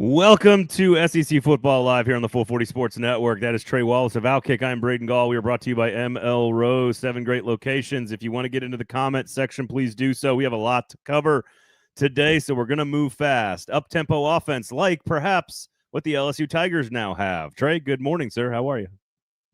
Welcome to SEC Football Live here on the 440 Sports Network. That is Trey Wallace of Outkick. I'm Braden Gall. We are brought to you by M.L. Rose, 7 great locations. If you want to get into the comment section, please do so. We have a lot to cover today, so we're going to move fast. Up-tempo offense, like perhaps what the LSU Tigers now have. Trey, good morning, sir. How are you?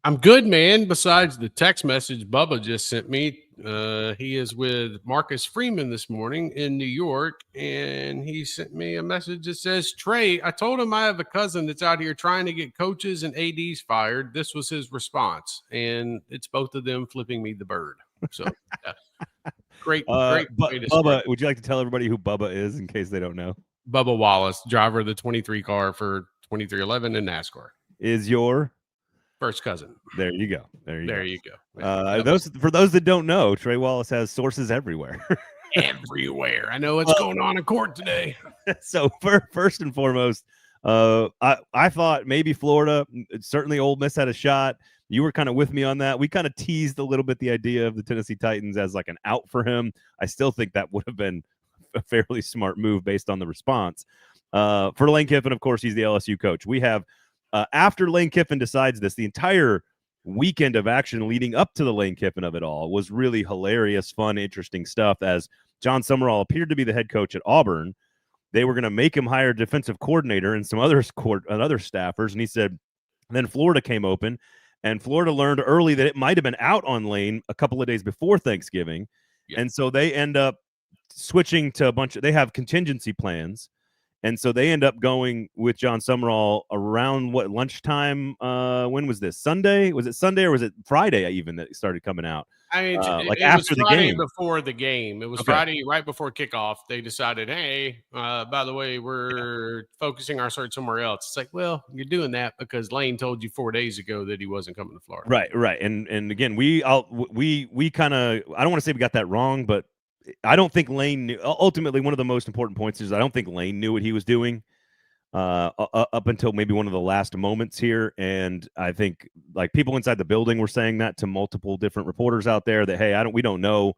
I'm good, man. Besides the text message Bubba just sent me, he is with Marcus Freeman this morning in New York, and he sent me a message that says, Trey, I told him I have a cousin that's out here trying to get coaches and ADs fired. This was his response, and it's both of them flipping me the bird. So, yeah. great way to Bubba, would you like to tell everybody who Bubba is in case they don't know? Bubba Wallace, driver of the 23 car for 2311 in NASCAR. Is your first cousin. There you go. For those that don't know, Trey Wallace has sources everywhere. Everywhere. I know what's going on in court today. So first and foremost, I thought maybe Florida, certainly Ole Miss had a shot. You were kind of with me on that. We kind of teased a little bit the idea of the Tennessee Titans as like an out for him. I still think that would have been a fairly smart move based on the response. For Lane Kiffin, of course, he's the LSU coach. We have after Lane Kiffin decides this, the entire weekend of action leading up to the Lane Kiffin of it all was really hilarious, fun, interesting stuff. As Jon Sumrall appeared to be the head coach at Auburn, they were going to make him hire a defensive coordinator and some other staffers. And he said, then Florida came open, and Florida learned early that it might have been out on Lane a couple of days before Thanksgiving. Yeah. And so they end up switching to they have contingency plans. And so they end up going with Jon Sumrall around lunchtime? When was this? Sunday? Was it Sunday or was it Friday even that it started coming out? I mean, like after the game. Before the game. It was Friday right before kickoff. They decided, hey, by the way, we're focusing our search somewhere else. It's like, well, you're doing that because Lane told you 4 days ago that he wasn't coming to Florida. Right. And again, we kind of, I don't want to say we got that wrong, but I don't think Lane knew. Ultimately, one of the most important points is I don't think Lane knew what he was doing up until maybe one of the last moments here. And I think like people inside the building were saying that to multiple different reporters out there that, hey, we don't know.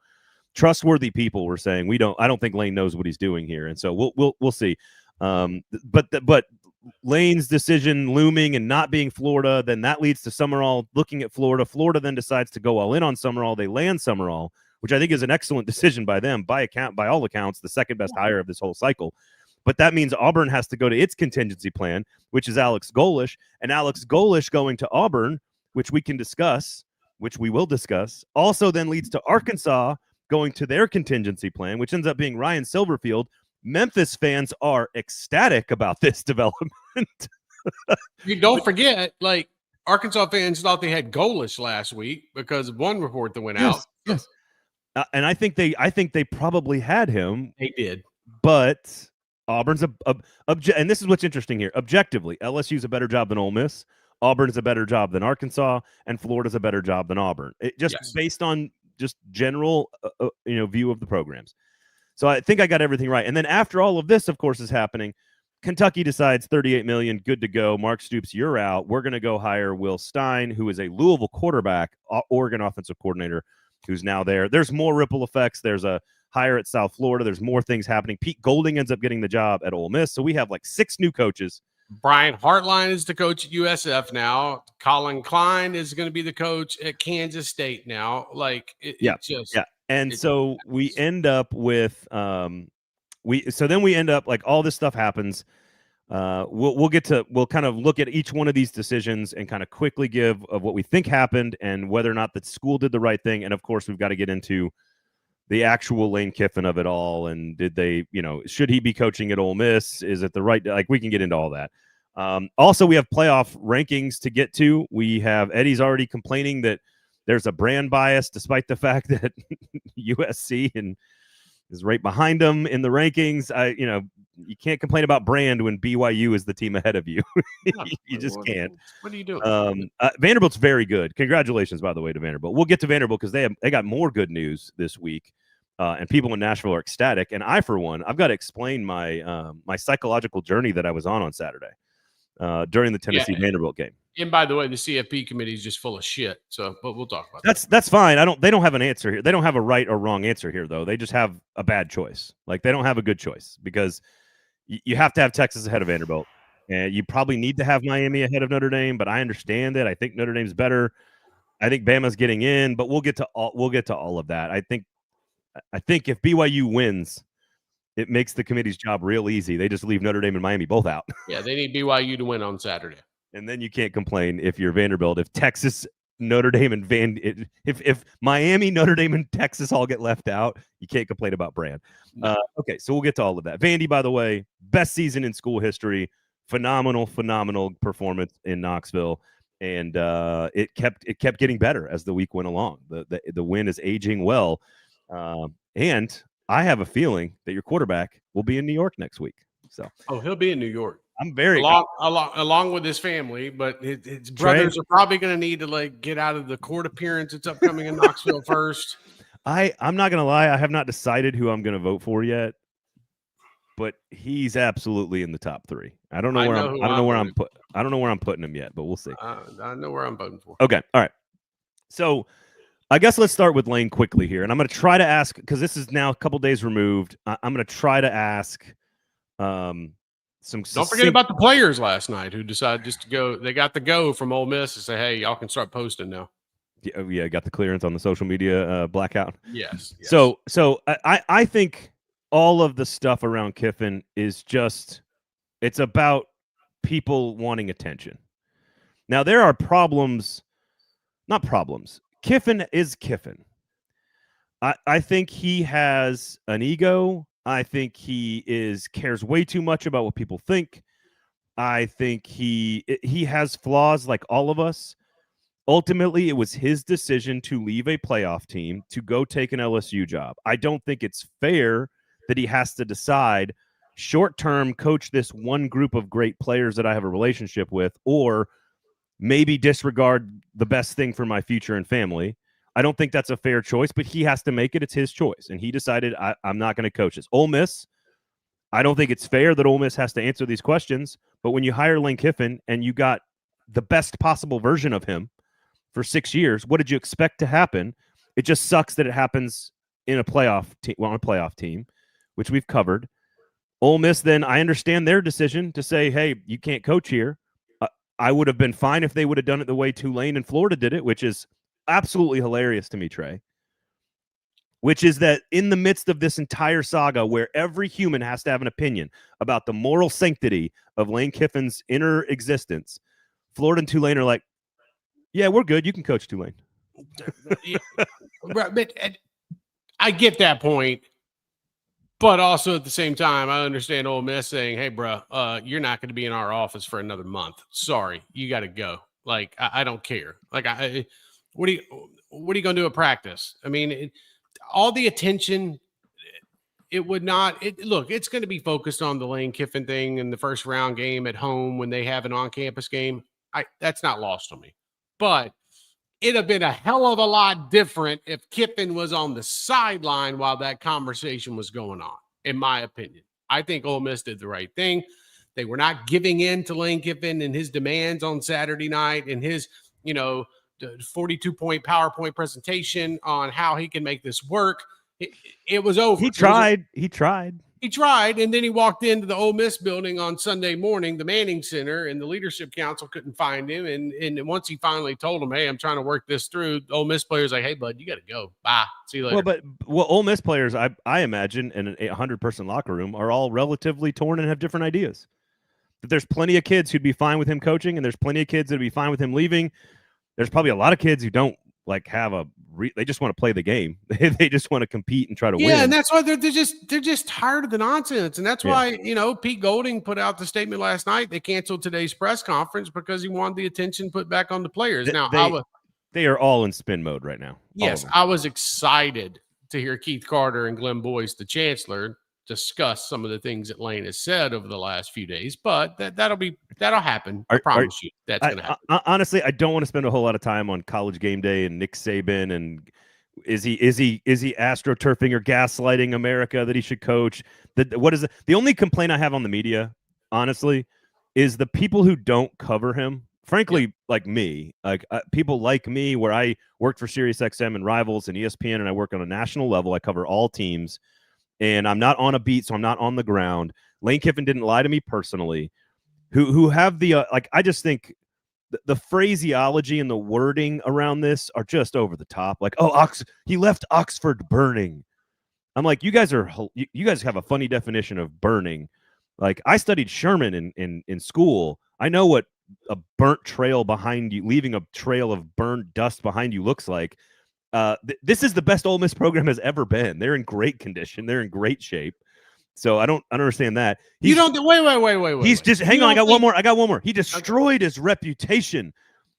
Trustworthy people were saying I don't think Lane knows what he's doing here. And so we'll see. But Lane's decision looming and not being Florida, then that leads to Sumrall looking at Florida. Florida then decides to go all in on Sumrall. They land Sumrall, which I think is an excellent decision by them. By all accounts, the second best hire of this whole cycle. But that means Auburn has to go to its contingency plan, which is Alex Golesh. And Alex Golesh going to Auburn, which we will discuss, also then leads to Arkansas going to their contingency plan, which ends up being Ryan Silverfield. Memphis fans are ecstatic about this development. You don't forget, like, Arkansas fans thought they had Golesh last week because of one report that went out. Yes. And I think they probably had him. They did, but Auburn's and this is what's interesting here. Objectively, LSU's a better job than Ole Miss. Auburn's a better job than Arkansas, and Florida's a better job than Auburn. Based on just general, view of the programs. So I think I got everything right. And then after all of this, of course, is happening, Kentucky decides $38 million, good to go. Mark Stoops, you're out. We're going to go hire Will Stein, who is a Louisville quarterback, Oregon offensive coordinator, who's now there. There's more ripple effects. There's a hire at South Florida. There's more things happening. Pete Golding ends up getting the job at Ole Miss. So we have like 6 new coaches. Brian Hartline is the coach at USF now. Colin Klein is going to be the coach at Kansas State now. Like, And so we end up with we end up like all this stuff happens. We'll kind of look at each one of these decisions and kind of quickly give of what we think happened and whether or not the school did the right thing. And of course, we've got to get into the actual Lane Kiffin of it all. And did they, should he be coaching at Ole Miss? Is it the right, like we can get into all that. Also, we have playoff rankings to get to. We have Eddie's already complaining that there's a brand bias, despite the fact that USC is right behind them in the rankings. You can't complain about brand when BYU is the team ahead of you. You just can't. What are you doing? Vanderbilt's very good. Congratulations, by the way, to Vanderbilt. We'll get to Vanderbilt because they got more good news this week, and people in Nashville are ecstatic. And I, for one, I've got to explain my my psychological journey that I was on Saturday during the Tennessee Vanderbilt game. And by the way, the CFP committee is just full of shit. So, but we'll talk about that. That's fine. They don't have an answer here. They don't have a right or wrong answer here, though. They just have a bad choice. Like, they don't have a good choice because you have to have Texas ahead of Vanderbilt. And you probably need to have Miami ahead of Notre Dame, but I understand it. I think Notre Dame's better. I think Bama's getting in, but we'll get to all of that. I think if BYU wins, it makes the committee's job real easy. They just leave Notre Dame and Miami both out. Yeah, they need BYU to win on Saturday. And then you can't complain if you're Vanderbilt. If Texas, Notre Dame, and if Miami, Notre Dame, and Texas all get left out, you can't complain about Brand. No. Okay, so we'll get to all of that. Vandy, by the way, best season in school history. Phenomenal performance in Knoxville. And it kept getting better as the week went along. The win is aging well. And I have a feeling that your quarterback will be in New York next week. So he'll be in New York. I'm very along with his family, but his brothers are probably going to need to get out of the court appearance that's upcoming in Knoxville first. I'm not going to lie. I have not decided who I'm going to vote for yet, but he's absolutely in the top 3. I don't know where I'm putting him yet, but we'll see. I know where I'm voting for. Okay. All right. So I guess let's start with Lane quickly here. And I'm going to try to ask, because this is now a couple days removed, I'm going to try to ask don't forget about the players last night who decided just to go. They got the go from Ole Miss to say, hey, y'all can start posting now. Yeah, got the clearance on the social media blackout. Yes. So I think all of the stuff around Kiffin is just, it's about people wanting attention. Now, there are not problems. Kiffin is Kiffin. I think he has an ego. I think he cares way too much about what people think. I think he has flaws like all of us. Ultimately, it was his decision to leave a playoff team to go take an LSU job. I don't think it's fair that he has to decide short-term coach this one group of great players that I have a relationship with, or maybe disregard the best thing for my future and family. I don't think that's a fair choice, but he has to make it. It's his choice. And he decided, I'm not going to coach this. Ole Miss, I don't think it's fair that Ole Miss has to answer these questions. But when you hire Lane Kiffin and you got the best possible version of him for 6 years, what did you expect to happen? It just sucks that it happens in a playoff team, which we've covered. Ole Miss, then I understand their decision to say, hey, you can't coach here. I would have been fine if they would have done it the way Tulane and Florida did it, which is absolutely hilarious to me, Trey, which is that in the midst of this entire saga where every human has to have an opinion about the moral sanctity of Lane Kiffin's inner existence, Florida and Tulane are like, yeah, we're good. You can coach Tulane. Right, but I get that point. But also at the same time, I understand Ole Miss saying, hey, bro, you're not going to be in our office for another month. Sorry, you got to go. Like, I don't care. Like, what are you going to do at practice? I mean, all the attention, look, it's going to be focused on the Lane Kiffin thing in the first round game at home when they have an on-campus game. That's not lost on me. But it'd have been a hell of a lot different if Kiffin was on the sideline while that conversation was going on, in my opinion. I think Ole Miss did the right thing. They were not giving in to Lane Kiffin and his demands on Saturday night and his, 42-point PowerPoint presentation on how he can make this work. It was over. He tried. And then he walked into the Ole Miss building on Sunday morning, the Manning Center, and the leadership council couldn't find him. And once he finally told him, hey, I'm trying to work this through, the Ole Miss players like, hey, bud, you got to go. Bye. See you later. Well, Ole Miss players, I imagine, in a 100-person locker room are all relatively torn and have different ideas. But there's plenty of kids who'd be fine with him coaching, and there's plenty of kids that'd be fine with him leaving. There's probably a lot of kids who don't have they just want to play the game. They just want to compete and try to win. Yeah, and that's why they're just tired of the nonsense. And that's why, Pete Golding put out the statement last night. They canceled today's press conference because he wanted the attention put back on the players. They are all in spin mode right now. Yes, I was excited to hear Keith Carter and Glenn Boyce, the chancellor, discuss some of the things that Lane has said over the last few days, but that'll happen. I promise you that's going to happen. Honestly, I don't want to spend a whole lot of time on College Game Day and Nick Saban and is he astroturfing or gaslighting America that he should coach? The only complaint I have on the media, honestly, is the people who don't cover him. Frankly, like me, people like me, where I worked for SiriusXM and Rivals and ESPN, and I work on a national level. I cover all teams. And I'm not on a beat, so I'm not on the ground. Lane Kiffin didn't lie to me personally. who have the like. I just think the phraseology and the wording around this are just over the top. Like, oh, he left Oxford burning. I'm like, you guys have a funny definition of burning. Like, I studied Sherman in school. I know what a burnt trail behind you, leaving a trail of burned dust behind you looks like. This is the best Ole Miss program has ever been. They're in great condition. They're in great shape. So I don't understand that. You don't wait. He's just hang on. I got one more. He destroyed his reputation.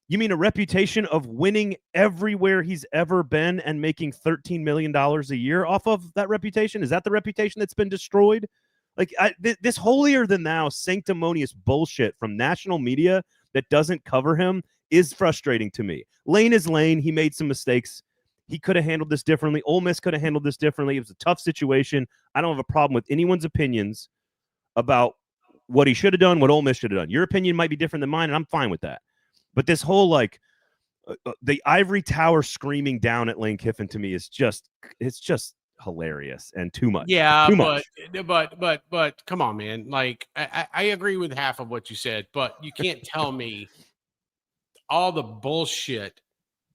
You mean a reputation of winning everywhere he's ever been and making $13 million a year off of that reputation? Is that the reputation that's been destroyed? Like this holier than thou sanctimonious bullshit from national media that doesn't cover him is frustrating to me. Lane is Lane. He made some mistakes. He could have handled this differently. Ole Miss could have handled this differently. It was a tough situation. I don't have a problem with anyone's opinions about what he should have done, what Ole Miss should have done. Your opinion might be different than mine, and I'm fine with that. But this whole the ivory tower screaming down at Lane Kiffin to me is just hilarious and too much. Yeah, too much. But come on, man. Like I agree with half of what you said, but you can't tell me all the bullshit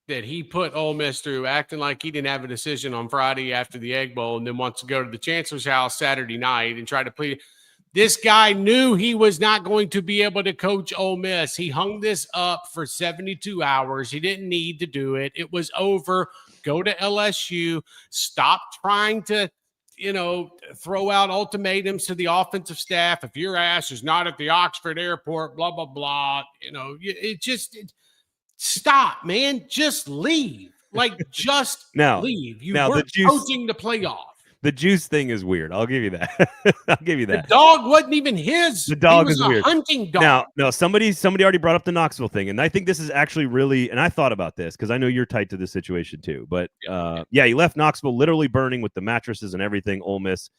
that he put Ole Miss through, acting like he didn't have a decision on Friday after the Egg Bowl and then wants to go to the chancellor's house Saturday night and try to plead. This guy knew he was not going to be able to coach Ole Miss. He hung this up for 72 hours. He didn't need to do it. It was over. Go to LSU. Stop trying to, throw out ultimatums to the offensive staff. If your ass is not at the Oxford airport, blah, blah, blah. Stop, man. Just leave. Like, just leave. You weren't coaching the playoff. The juice thing is weird. I'll give you that. I'll give you that. The dog wasn't even his. The dog is weird. Hunting dog. Now, somebody already brought up the Knoxville thing, and I think this is actually really. And I thought about this because I know you're tight to this situation too. But he left Knoxville literally burning with the mattresses and everything. Ole Miss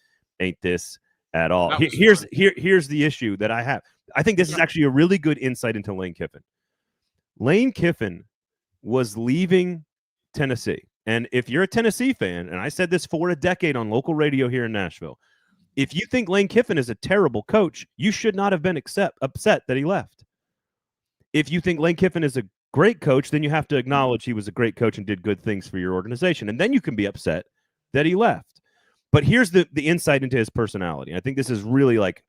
ain't this at all. Here's the issue that I have. I think this is actually a really good insight into Lane Kiffin. Lane Kiffin was leaving Tennessee. And if you're a Tennessee fan, and I said this for a decade on local radio here in Nashville, if you think Lane Kiffin is a terrible coach, you should not have been upset that he left. If you think Lane Kiffin is a great coach, then you have to acknowledge he was a great coach and did good things for your organization. And then you can be upset that he left. But here's the insight into his personality. I think this is really like,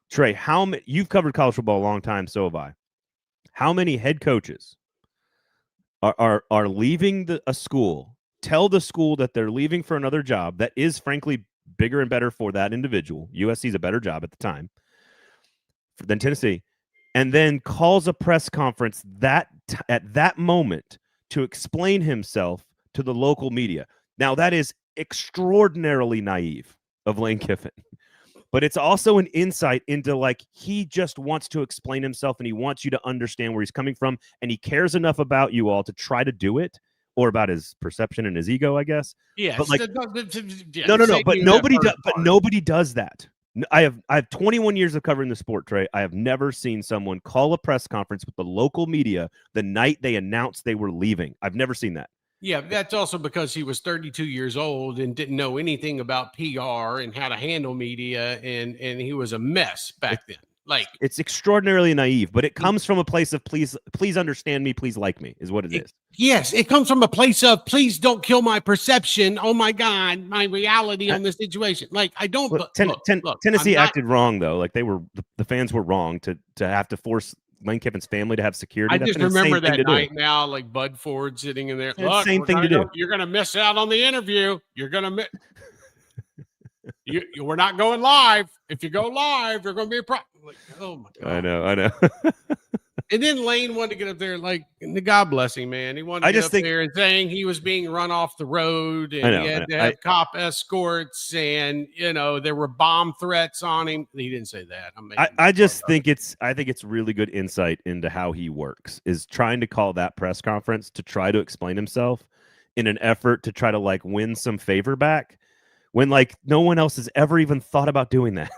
Trey, you've covered college football a long time, so have I. How many head coaches are leaving a school, tell the school that they're leaving for another job that is frankly bigger and better for that individual. USC's a better job at the time than Tennessee, and then calls a press conference at that moment to explain himself to the local media. Now, that is extraordinarily naive of Lane Kiffin. But it's also an insight into, like, he just wants to explain himself and he wants you to understand where he's coming from. And he cares enough about you all to try to do it, or about his perception and his ego, I guess. Yeah. But like, no. But nobody does that. I have 21 years of covering the sport, Trey. I have never seen someone call a press conference with the local media the night they announced they were leaving. I've never seen that. Yeah, that's also because he was 32 years old and didn't know anything about PR and how to handle media, and he was a mess back then. Like, it's extraordinarily naive, but it comes from a place of please understand me, please like me, is what it is. Yes, it comes from a place of please don't kill my perception. Oh my God, my reality on this situation. Like, I don't. Look, Tennessee acted wrong though. Like, the fans were wrong to have to force Lane Kiffin's family to have security. I just remember that night now, like Bud Ford sitting in there. Look, same thing to do. You're going to miss out on the interview. You're going to miss. We're not going live. If you go live, you're going to be a problem. Like, oh my God. I know. And then Lane wanted to get up there, like, God bless him, man. He wanted to get up there and saying he was being run off the road, and he had to have cop escorts, and there were bomb threats on him. He didn't say that. I think it's really good insight into how he works, is trying to call that press conference to try to explain himself in an effort to try to, like, win some favor back, when, like, no one else has ever even thought about doing that.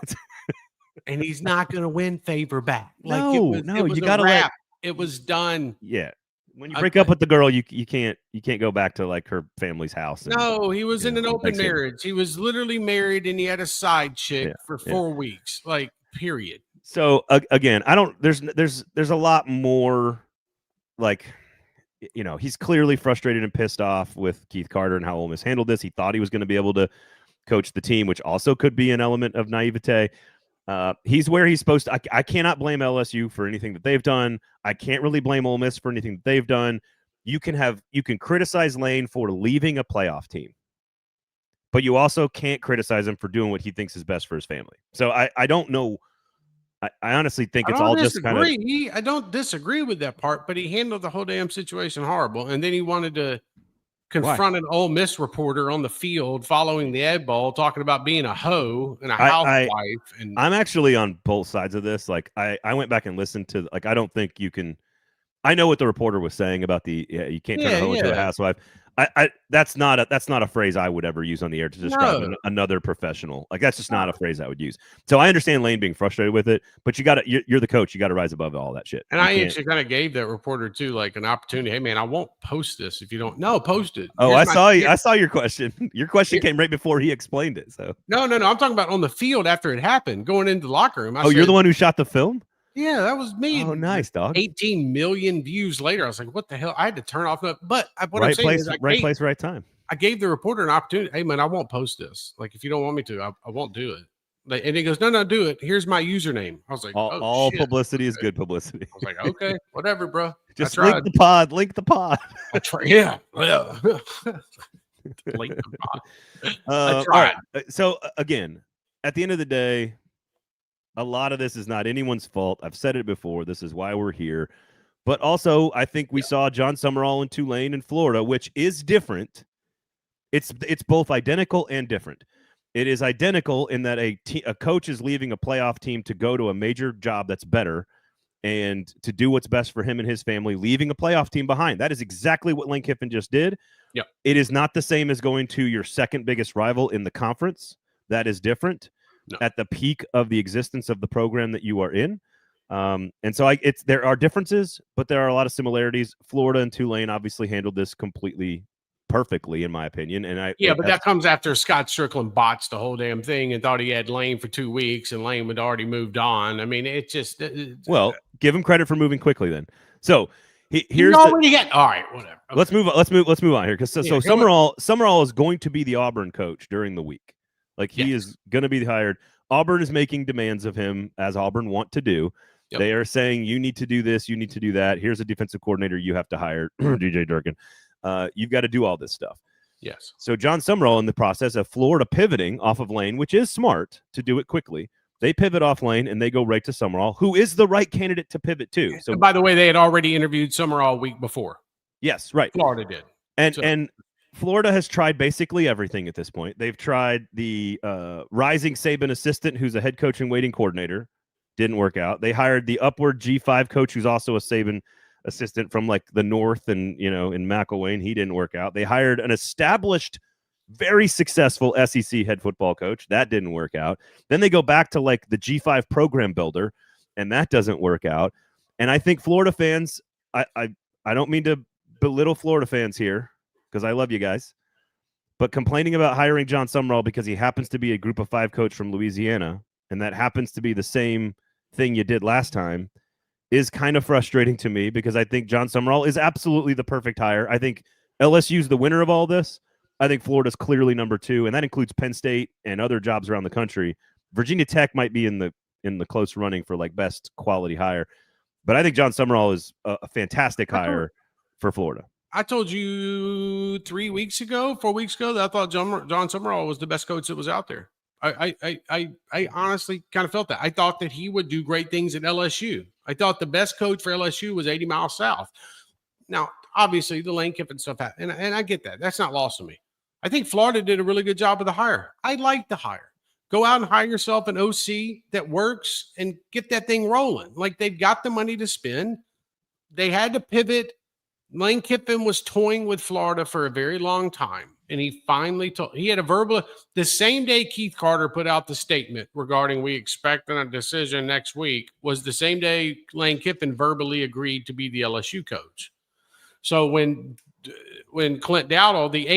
And he's not going to win favor back. Like, you got to it was done. Yeah. When you break up with the girl, you can't go back to, like, her family's house. No, he was in an open marriage. He was literally married, and he had a side chick for 4 weeks. Like, period. So again, I don't. There's a lot more. Like, he's clearly frustrated and pissed off with Keith Carter and how Ole Miss handled this. He thought he was going to be able to coach the team, which also could be an element of naivete. He's where he's supposed to. I cannot blame LSU for anything that they've done. I can't really blame Ole Miss for anything that they've done. You can criticize Lane for leaving a playoff team, but you also can't criticize him for doing what he thinks is best for his family. So I don't know. I honestly think it's all just kind of. I don't disagree with that part, but he handled the whole damn situation horrible, and then he wanted to confront an Ole Miss reporter on the field following the Ed Bowl, talking about being a hoe and a housewife. And I'm actually on both sides of this. Like, I went back and listened to. Like, I don't think you can. I know what the reporter was saying about you can't turn a hoe into a housewife. That's not a phrase I would ever use on the air to describe another professional. Like, that's just not a phrase I would use. So I understand Lane being frustrated with it, but you're the coach. You got to rise above all that shit. And I actually kind of gave that reporter too, like, an opportunity. Hey man, I won't post this if you don't. No, post it. Oh, I saw your question. Your question came right before he explained it. So no. I'm talking about on the field after it happened, going into the locker room. You're the one who shot the film? Yeah, that was me. Oh, nice, dog. 18 million views later. I was like, what the hell? I had to turn off. But what right I'm saying place, is right place, right time. I gave the reporter an opportunity. Hey, man, I won't post this. Like, if you don't want me to, I won't do it. And he goes, no, do it. Here's my username. I was like, all publicity is good publicity. I was like, okay, whatever, bro. Just link the pod. I tried. Yeah. Link the pod. I tried. Right. So, again, at the end of the day, a lot of this is not anyone's fault. I've said it before. This is why we're here. But also, I think we saw Jon Sumrall in Tulane in Florida, which is different. It's both identical and different. It is identical in that a coach is leaving a playoff team to go to a major job that's better and to do what's best for him and his family, leaving a playoff team behind. That is exactly what Lane Kiffin just did. Yep. It is not the same as going to your second biggest rival in the conference. That is different. No. At the peak of the existence of the program that you are in. And so there are differences, but there are a lot of similarities. Florida and Tulane obviously handled this completely perfectly, in my opinion. And but that comes after Scott Strickland botched the whole damn thing and thought he had Lane for 2 weeks, and Lane had already moved on. I mean, it just give him credit for moving quickly then. So here's all right, whatever. Okay. Let's move on here, because so Sumrall is going to be the Auburn coach during the week. Like, he is going to be hired. Auburn is making demands of him, as Auburn want to do. Yep. They are saying, you need to do this, you need to do that. Here's a defensive coordinator you have to hire, DJ Durkin. You've got to do all this stuff. Yes. So Jon Sumrall, in the process of Florida pivoting off of Lane, which is smart to do it quickly, they pivot off Lane and they go right to Sumrall, who is the right candidate to pivot to. So, and by the way, they had already interviewed Sumrall a week before. Yes, right. Florida did. And Florida has tried basically everything at this point. They've tried the rising Saban assistant, who's a head coach and waiting coordinator. Didn't work out. They hired the upward G5 coach, who's also a Saban assistant from like the North and, in McElwain. He didn't work out. They hired an established, very successful SEC head football coach. That didn't work out. Then they go back to like the G5 program builder, and that doesn't work out. And I think Florida fans, I don't mean to belittle Florida fans here, because I love you guys, but complaining about hiring Jon Sumrall because he happens to be a group of 5 coach from Louisiana, and that happens to be the same thing you did last time, is kind of frustrating to me, because I think Jon Sumrall is absolutely the perfect hire. I think LSU's the winner of all this. I think Florida's clearly number 2, and that includes Penn State and other jobs around the country. Virginia Tech might be in the close running for like best quality hire, but I think Jon Sumrall is a fantastic hire for Florida. I told you 4 weeks ago that I thought Jon Sumrall was the best coach that was out there. I honestly kind of felt that. I thought that he would do great things at LSU. I thought the best coach for LSU was 80 miles south. Now, obviously, the Lane Kiffin stuff, and I get that. That's not lost on me. I think Florida did a really good job of the hire. I like the hire. Go out and hire yourself an OC that works and get that thing rolling. Like, they've got the money to spend. They had to pivot. Lane Kiffin was toying with Florida for a very long time, and he finally he had a verbal. The same day Keith Carter put out the statement regarding we expecting a decision next week was the same day Lane Kiffin verbally agreed to be the LSU coach. So when Clint Dowdle, the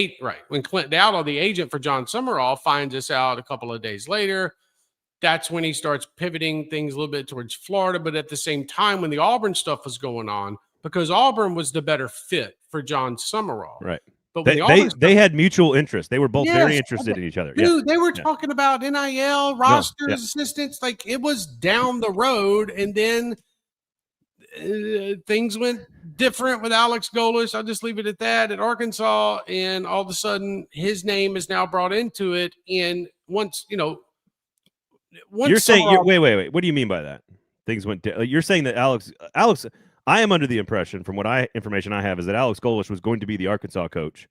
agent for Jon Sumrall, finds this out a couple of days later, that's when he starts pivoting things a little bit towards Florida. But at the same time, when the Auburn stuff was going on, because Auburn was the better fit for Jon Sumrall. Right. But when the Auburn they had mutual interest. They were both very Yes, interested in each other. dude, Yeah. they were talking about NIL, rosters, assistants. Like, it was down the road. And then things went different with Alex Golesh. I'll just leave it at that at Arkansas. And all of a sudden, his name is now brought into it. And once you're saying, wait. What do you mean by that? Things went. You're saying that Alex. I am under the impression, from what information I have, is that Alex Golesh was going to be the Arkansas coach,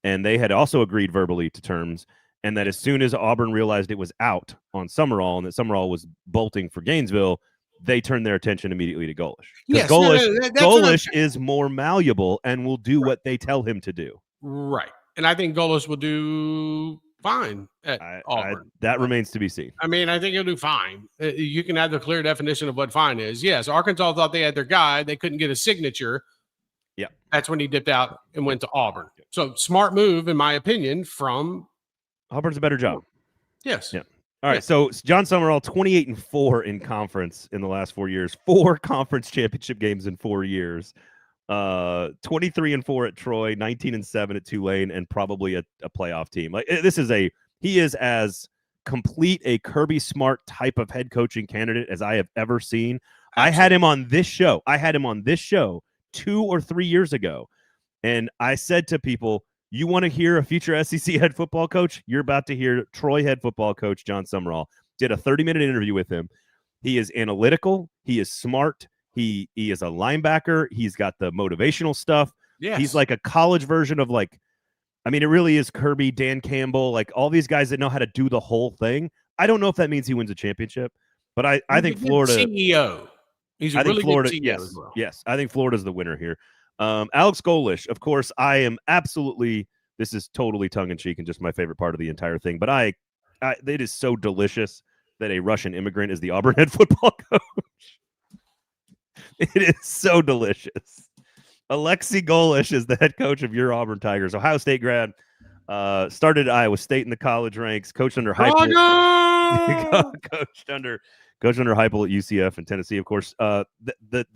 and they had also agreed verbally to terms. And that as soon as Auburn realized it was out on Sumrall and that Sumrall was bolting for Gainesville, they turned their attention immediately to Golesh. Because Golesh is more malleable and will do what they tell him to do. Right. And I think Golesh will do fine at Auburn. That remains to be seen. I mean, I think he'll do fine. You can have the clear definition of what fine is. Yes, Arkansas thought they had their guy. They couldn't get a signature. Yeah. That's when he dipped out and went to Auburn. So smart move, in my opinion, from Auburn's a better job. Yes. Yeah. All right. So Jon Sumrall, 28-4 in conference in the last 4 years, 4 conference championship games in 4 years, 23-4 at Troy, 19-7 at Tulane, and probably a playoff team. Like, he is as complete a Kirby Smart type of head coaching candidate as I have ever seen. Absolutely. I had him on this show 2 or 3 years ago, and I said to people, you want to hear a future SEC head football coach? You're about to hear Troy head football coach Jon Sumrall. Did a 30-minute interview with him. He is analytical. He is smart. He is a linebacker. He's got the motivational stuff. Yes. He's like a college version of, like, I mean, it really is Kirby, Dan Campbell, like all these guys that know how to do the whole thing. I don't know if that means he wins a championship, but I think Florida CEO. He's a really good CEO as well. Yes, I think Florida's the winner here. Alex Golesh, of course, I am absolutely, this is totally tongue-in-cheek and just my favorite part of the entire thing, but it is so delicious that a Russian immigrant is the Auburn head football coach. It is so delicious. Alexi Golesh is the head coach of your Auburn Tigers. Ohio State grad, started at Iowa State in the college ranks, coached under Heupel, coached under Heupel at UCF and Tennessee, of course. The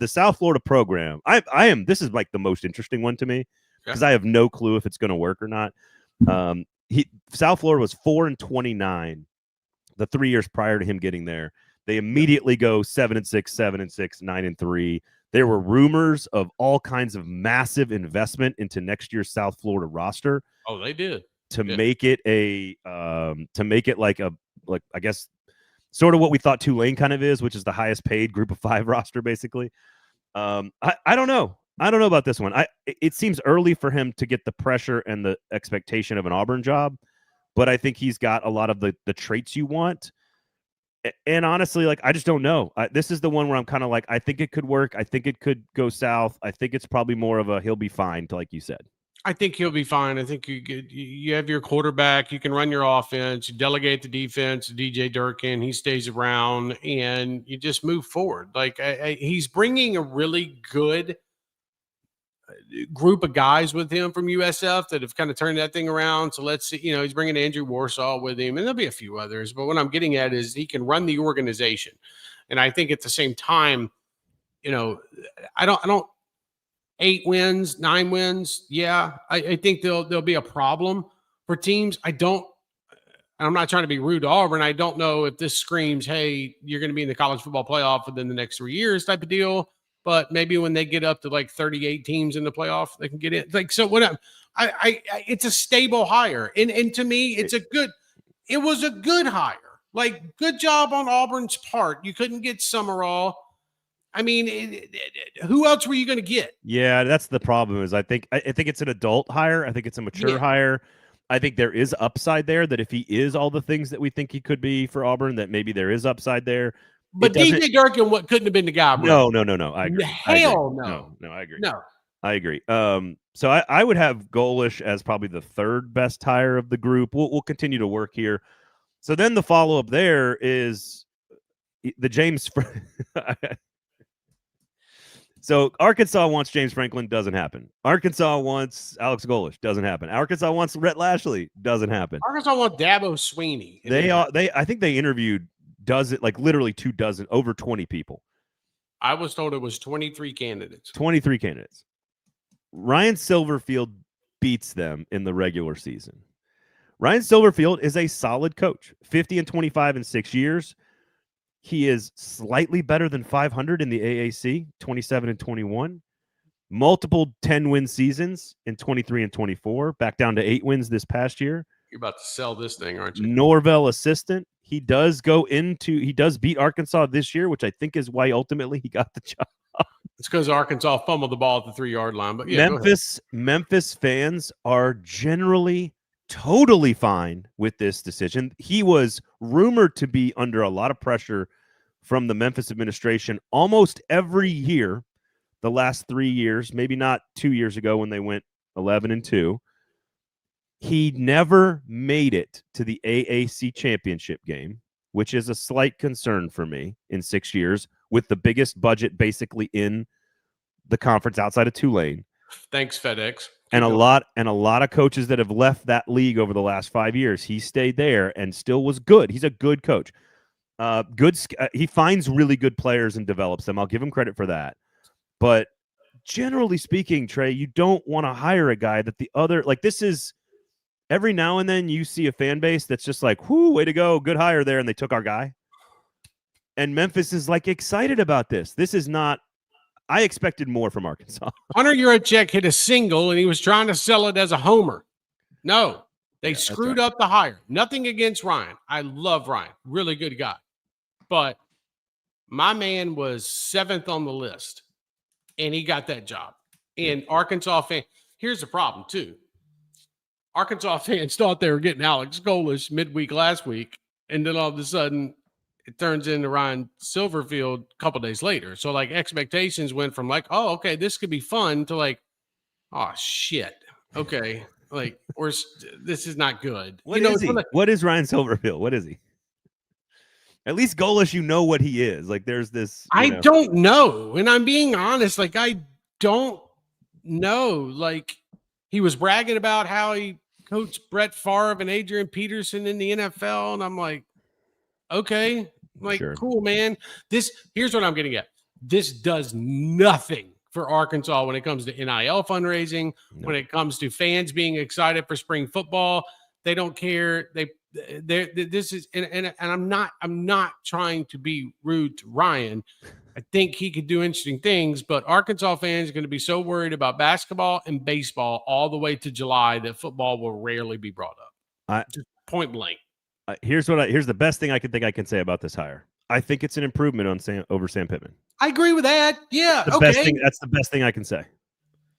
South Florida program, this is like the most interesting one to me because I have no clue if it's going to work or not. South Florida was 4-29 the 3 years prior to him getting there. They immediately go 7-6, 7-6, 9-3. There were rumors of all kinds of massive investment into next year's South Florida roster. Oh, they did to make it like I guess sort of what we thought Tulane kind of is, which is the highest paid group of 5 roster, basically. I don't know. I don't know about this one. It seems early for him to get the pressure and the expectation of an Auburn job, but I think he's got a lot of the traits you want. And honestly, like, I just don't know. This is the one where I'm kind of like, I think it could work. I think it could go south. I think it's probably more of a he'll be fine, like you said. I think he'll be fine. I think you have your quarterback. You can run your offense. You delegate the defense to DJ Durkin. He stays around, and you just move forward. Like, he's bringing a really good group of guys with him from USF that have kind of turned that thing around. So let's see, he's bringing Andrew Warsaw with him, and there'll be a few others. But what I'm getting at is he can run the organization. And I think at the same time, I don't 8 wins, 9 wins. Yeah, I think there'll be a problem for teams. I'm not trying to be rude to Auburn. I don't know if this screams, hey, you're going to be in the college football playoff within the next 3 years type of deal. But maybe when they get up to like 38 teams in the playoff, they can get in. Like, so what? It's a stable hire, and to me, it was a good hire. Like, good job on Auburn's part. You couldn't get Sumrall. I mean, who else were you going to get? Yeah, that's the problem. Is I think it's an adult hire. I think it's a mature hire. I think there is upside there. That if he is all the things that we think he could be for Auburn, that maybe there is upside there. But DJ Durkin couldn't have been the guy, bro. No. I agree. Hell no. No, I agree. No. I agree. So I would have Golesh as probably the 3rd best hire of the group. We'll continue to work here. So then the follow-up there is the James. So Arkansas wants James Franklin, doesn't happen. Arkansas wants Alex Golesh, doesn't happen. Arkansas wants Rhett Lashley, doesn't happen. Arkansas wants Dabo Swinney. I think they interviewed literally 24, over 20 people. I was told it was 23 candidates. 23 candidates. Ryan Silverfield beats them in the regular season. Ryan Silverfield is a solid coach, 50-25 in 6 years. He is slightly better than 500 in the AAC, 27-21. Multiple 10-win seasons in 23 and 24, back down to 8 wins this past year. You're about to sell this thing, aren't you? Norvell assistant. He does beat Arkansas this year, which I think is why ultimately he got the job. It's because Arkansas fumbled the ball at the 3-yard line. But yeah, Memphis fans are generally totally fine with this decision. He was rumored to be under a lot of pressure from the Memphis administration almost every year the last 3 years, maybe not 2 years ago when they went 11-2. He never made it to the AAC championship game, which is a slight concern for me in 6 years, with the biggest budget basically in the conference outside of Tulane. Thanks, FedEx. And a lot of coaches that have left that league over the last 5 years. He stayed there and still was good. He's a good coach. He finds really good players and develops them. I'll give him credit for that. But generally speaking, Trey, you don't want to hire a guy that this is every now and then you see a fan base that's just like, whoo, way to go, good hire there, and they took our guy. And Memphis is like excited about this. This is not, I expected more from Arkansas. Hunter Yurachek hit a single and he was trying to sell it as a homer. No, they screwed up the hire. Nothing against Ryan. I love Ryan. Really good guy. But my man was 7th on the list. And he got that job. And Arkansas fans, here's the problem, too. Arkansas fans thought they were getting Alex Golesh midweek last week. And then all of a sudden, it turns into Ryan Silverfield a couple days later. So, expectations went from oh, okay, this could be fun to oh, shit. Okay. This is not good. What is he? What is Ryan Silverfield? What is he? At least Golesh, you know what he is. There's this. I don't know. And I'm being honest. I don't know. He was bragging about how he coached Brett Favre and Adrian Peterson in the NFL. And I'm like, okay, sure. Cool, man. Here's what I'm getting at. This does nothing for Arkansas when it comes to NIL fundraising, when it comes to fans being excited for spring football. They don't care. This is, and I'm not trying to be rude to Ryan. I think he could do interesting things, but Arkansas fans are going to be so worried about basketball and baseball all the way to July that football will rarely be brought up. Just point blank. Here's the best thing I can say about this hire. I think it's an improvement over Sam Pittman. I agree with that. Yeah, that's the best thing I can say.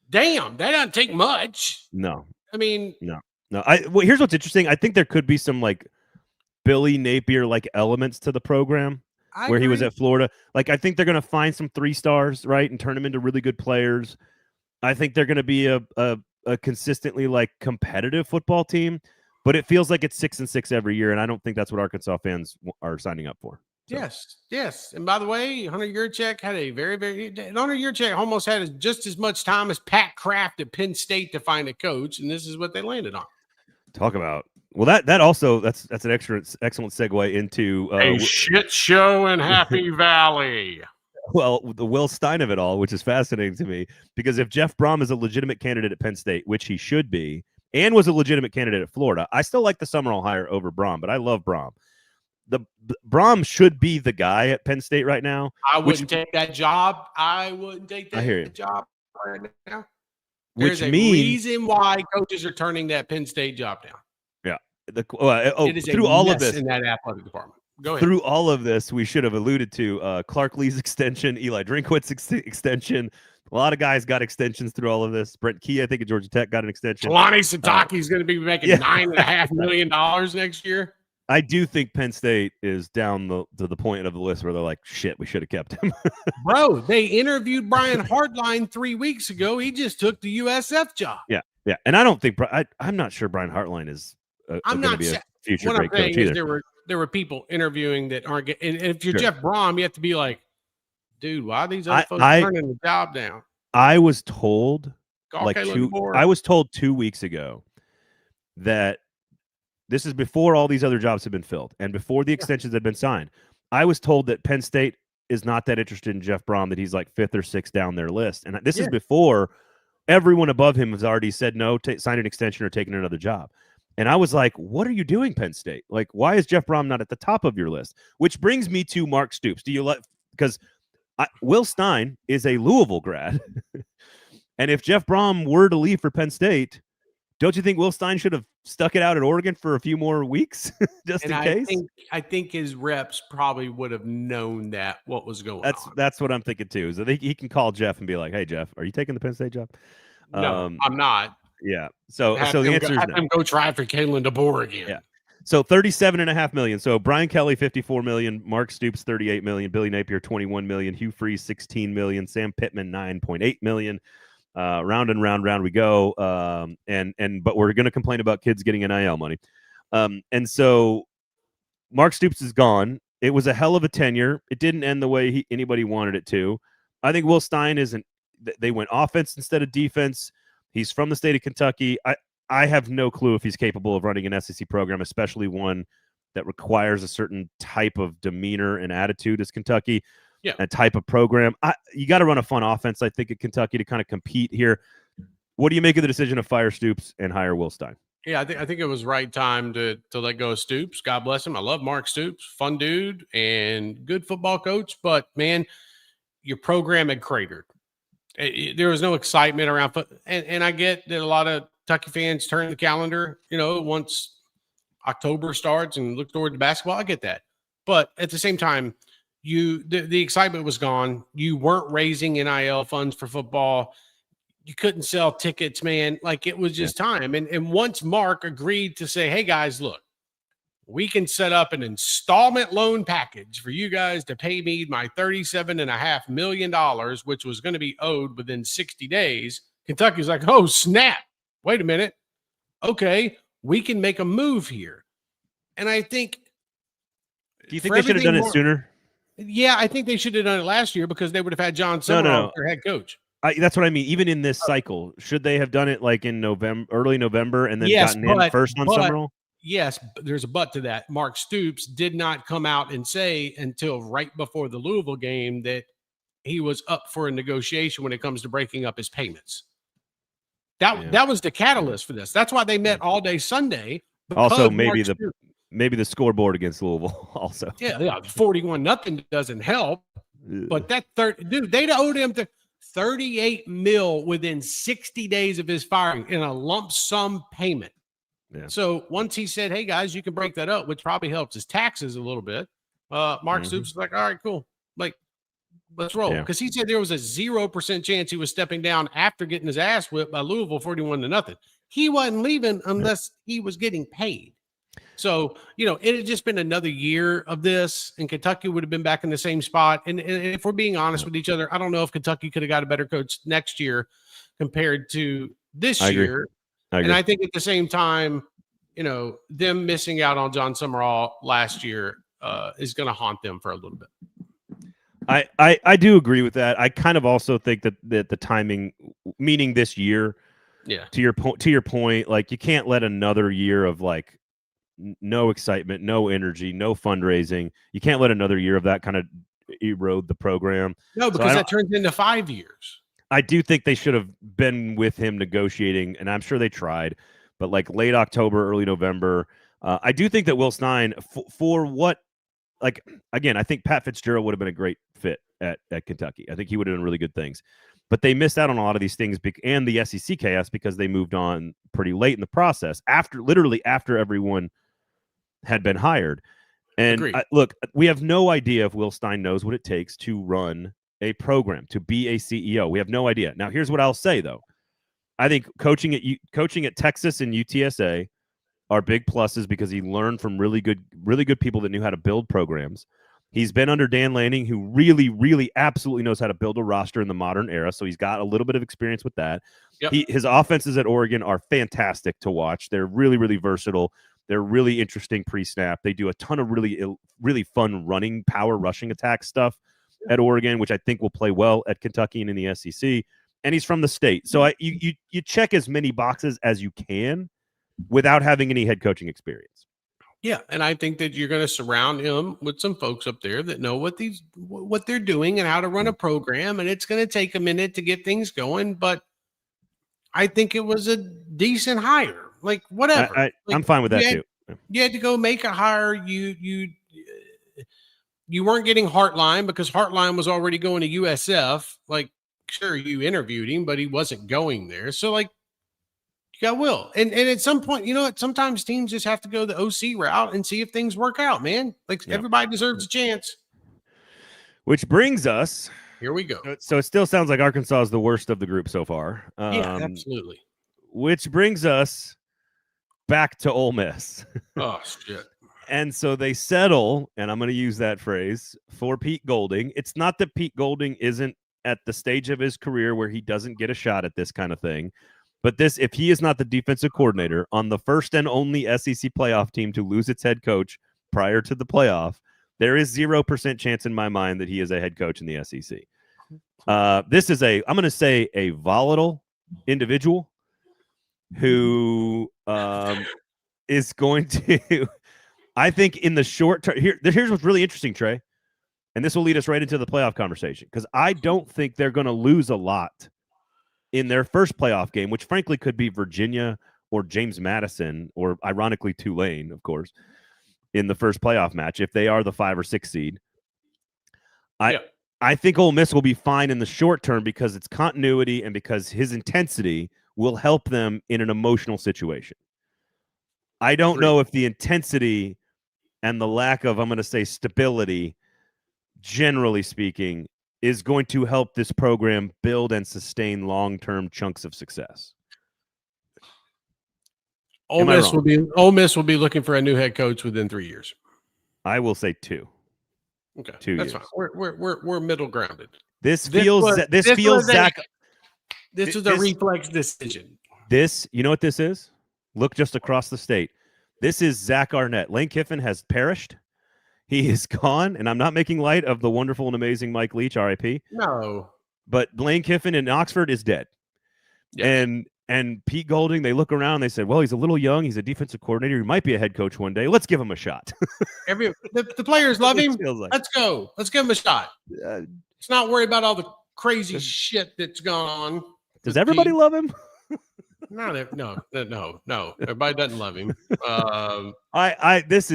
Damn, that doesn't take much. No, I mean, no. Here's what's interesting. I think there could be some Billy Napier elements to the program where he was at Florida. I think they're going to find some 3-stars, right, and turn them into really good players. I think they're going to be a consistently competitive football team, but it feels like it's 6-6 every year, and I don't think that's what Arkansas fans are signing up for. So. Yes. And by the way, Hunter Yurachek had a Hunter Yurachek almost had just as much time as Pat Kraft at Penn State to find a coach, and this is what they landed on. Talk about that's an excellent segue into a shit show in Happy Valley. Well, the Will Stein of it all, which is fascinating to me, because if Jeff Brom is a legitimate candidate at Penn State, which he should be, and was a legitimate candidate at Florida, I still like the Sumrall hire over Brom, but I love Brom. The Brom should be the guy at Penn State right now. I wouldn't take that job. I wouldn't take that job right now. There's a reason why coaches are turning that Penn State job down. Yeah. It is through all of this in that athletic department. Go ahead. Through all of this, we should have alluded to Clark Lee's extension, Eli Drinkwitz's extension. A lot of guys got extensions through all of this. Brent Key, I think, at Georgia Tech got an extension. Kalani Sitake is going to be making $9.5 million next year. I do think Penn State is down to the point of the list where they're like, shit, we should have kept him. Bro, they interviewed Brian Hartline 3 weeks ago. He just took the USF job. Yeah. And I don't think I'm not sure Brian Hartline is going to be a future great coach either. There were people interviewing that aren't getting. And if you're Jeff Brom, you have to be like, dude, why are these other folks turning the job down? I was told 2 weeks ago that this is before all these other jobs have been filled and before the extensions had been signed. I was told that Penn State is not that interested in Jeff Brom, that he's like 5th or 6th down their list. And this is before everyone above him has already said no, signed an extension or taken another job. And I was like, what are you doing, Penn State? Like, why is Jeff Brom not at the top of your list? Which brings me to Mark Stoops. Because Will Stein is a Louisville grad. And if Jeff Brom were to leave for Penn State, don't you think Will Stein should have stuck it out at Oregon for a few more weeks just in case? I think his reps probably would have known what was going on. That's what I'm thinking too. So he can call Jeff and be like, "Hey, Jeff, are you taking the Penn State job?" No, I'm not. Yeah. So the answer is no. Have him go try for Kalen DeBoer again. Yeah. So $37.5 million. So Brian Kelly, $54 million. Mark Stoops, $38 million. Billy Napier, $21 million. Hugh Freeze, $16 million. Sam Pittman, $9.8 million. Round and round we go. But we're going to complain about kids getting NIL money. And so Mark Stoops is gone. It was a hell of a tenure. It didn't end the way anybody wanted it to. I think Will Stein isn't. They went offense instead of defense. He's from the state of Kentucky. I have no clue if he's capable of running an SEC program, especially one that requires a certain type of demeanor and attitude as Kentucky. Yeah, a type of program. You got to run a fun offense, I think, at Kentucky to kind of compete here. What do you make of the decision to fire Stoops and hire Will Stein? Yeah, I think it was right time to let go of Stoops. God bless him. I love Mark Stoops, fun dude and good football coach. But man, your program had cratered. There was no excitement around and I get that a lot of Kentucky fans turn the calendar, once October starts and look toward the basketball. I get that, but at the same time, the excitement was gone. You weren't raising NIL funds for football. You couldn't sell tickets, man. Like, it was just time. And once Mark agreed to say, hey guys, look, we can set up an installment loan package for you guys to pay me my $37.5 million, which was going to be owed within 60 days. Kentucky's like, oh, snap. Wait a minute. Okay, we can make a move here. And I think. Do you think they should have done it sooner? Yeah, I think they should have done it last year because they would have had Jon Sumrall, their head coach. That's what I mean. Even in this cycle, should they have done it like in early November, and then gotten in first on Sumrall? Yes, there's a but to that. Mark Stoops did not come out and say until right before the Louisville game that he was up for a negotiation when it comes to breaking up his payments. That was the catalyst for this. That's why they met all day Sunday. Also, maybe the scoreboard against Louisville. Also, 41-0 doesn't help. But that they owed him $38 million within 60 days of his firing in a lump sum payment. Yeah. So once he said, hey guys, you can break that up, which probably helps his taxes a little bit. Mark Stoops is like, all right, cool. Like, let's roll. Because he said there was a 0% chance he was stepping down after getting his ass whipped by Louisville 41-0. He wasn't leaving unless he was getting paid. So, it had just been another year of this, and Kentucky would have been back in the same spot. And if we're being honest with each other, I don't know if Kentucky could have got a better coach next year compared to this year. And I think at the same time, them missing out on Jon Sumrall last year is going to haunt them for a little bit. I do agree with that. I kind of also think that the timing, meaning this year, to your point, like, you can't let another year of like no excitement, no energy, no fundraising. You can't let another year of that kind of erode the program. No, because that turns into 5 years. I do think they should have been with him negotiating, and I'm sure they tried, but like late October, early November. I do think that Will Stein, for what, like, again, I think Pat Fitzgerald would have been a great fit at Kentucky. I think he would have done really good things. But they missed out on a lot of these things and the SEC chaos because they moved on pretty late in the process, literally after everyone had been hired. And look, we have no idea if Will Stein knows what it takes to run a program, to be a CEO. We have no idea. Now, here's what I'll say, though. I think coaching at Texas and UTSA are big pluses because he learned from really good people that knew how to build programs. He's been under Dan Lanning, who really, really absolutely knows how to build a roster in the modern era. So he's got a little bit of experience with that. Yep. His offenses at Oregon are fantastic to watch. They're really, really versatile. They're really interesting pre-snap. They do a ton of really, really fun power rushing attack stuff at Oregon, which I think will play well at Kentucky and in the SEC. And he's from the state. So you check as many boxes as you can without having any head coaching experience. Yeah, and I think that you're going to surround him with some folks up there that know what they're doing and how to run a program, and it's going to take a minute to get things going. But I think it was a decent hire. Like whatever, I'm fine with that too. You had to go make a hire. You weren't getting Hartline because Hartline was already going to USF. Like, sure, you interviewed him, but he wasn't going there. So like. Yeah, will. And at some point, you know what? Sometimes teams just have to go the OC route and see if things work out, man. Like everybody deserves a chance. Which brings us. Here we go. So it still sounds like Arkansas is the worst of the group so far. Yeah, absolutely. Which brings us back to Ole Miss. Oh, shit. And so they settle, and I'm going to use that phrase, for Pete Golding. It's not that Pete Golding isn't at the stage of his career where he doesn't get a shot at this kind of thing. But if he is not the defensive coordinator on the first and only SEC playoff team to lose its head coach prior to the playoff, there is 0% chance in my mind that he is a head coach in the SEC. This is I'm going to say a volatile individual who is going to, I think in the short term, here's what's really interesting, Trey, and this will lead us right into the playoff conversation, because I don't think they're going to lose a lot in their first playoff game, which frankly could be Virginia or James Madison or ironically Tulane, of course, in the first playoff match, if they are the 5 or 6 seed. I think Ole Miss will be fine in the short term because it's continuity and because his intensity will help them in an emotional situation. I don't know if the intensity and the lack of, I'm going to say, stability, generally speaking, is going to help this program build and sustain long-term chunks of success. Ole Miss will be looking for a new head coach within 3 years. I will say 2. Okay, 2 that's years. Fine. We're middle grounded. This feels Zach. This was a reflex decision. You know what this is? Look just across the state. This is Zach Arnett. Lane Kiffin has perished. He is gone, and I'm not making light of the wonderful and amazing Mike Leach, R.I.P. No. But Lane Kiffin in Oxford is dead. Yes. And Pete Golding, they look around, they said, well, he's a little young. He's a defensive coordinator. He might be a head coach one day. Let's give him a shot. The players love him. Like. Let's go. Let's give him a shot. Let's not worry about all the crazy shit that's gone on. Does everybody love him? No. Everybody doesn't love him. This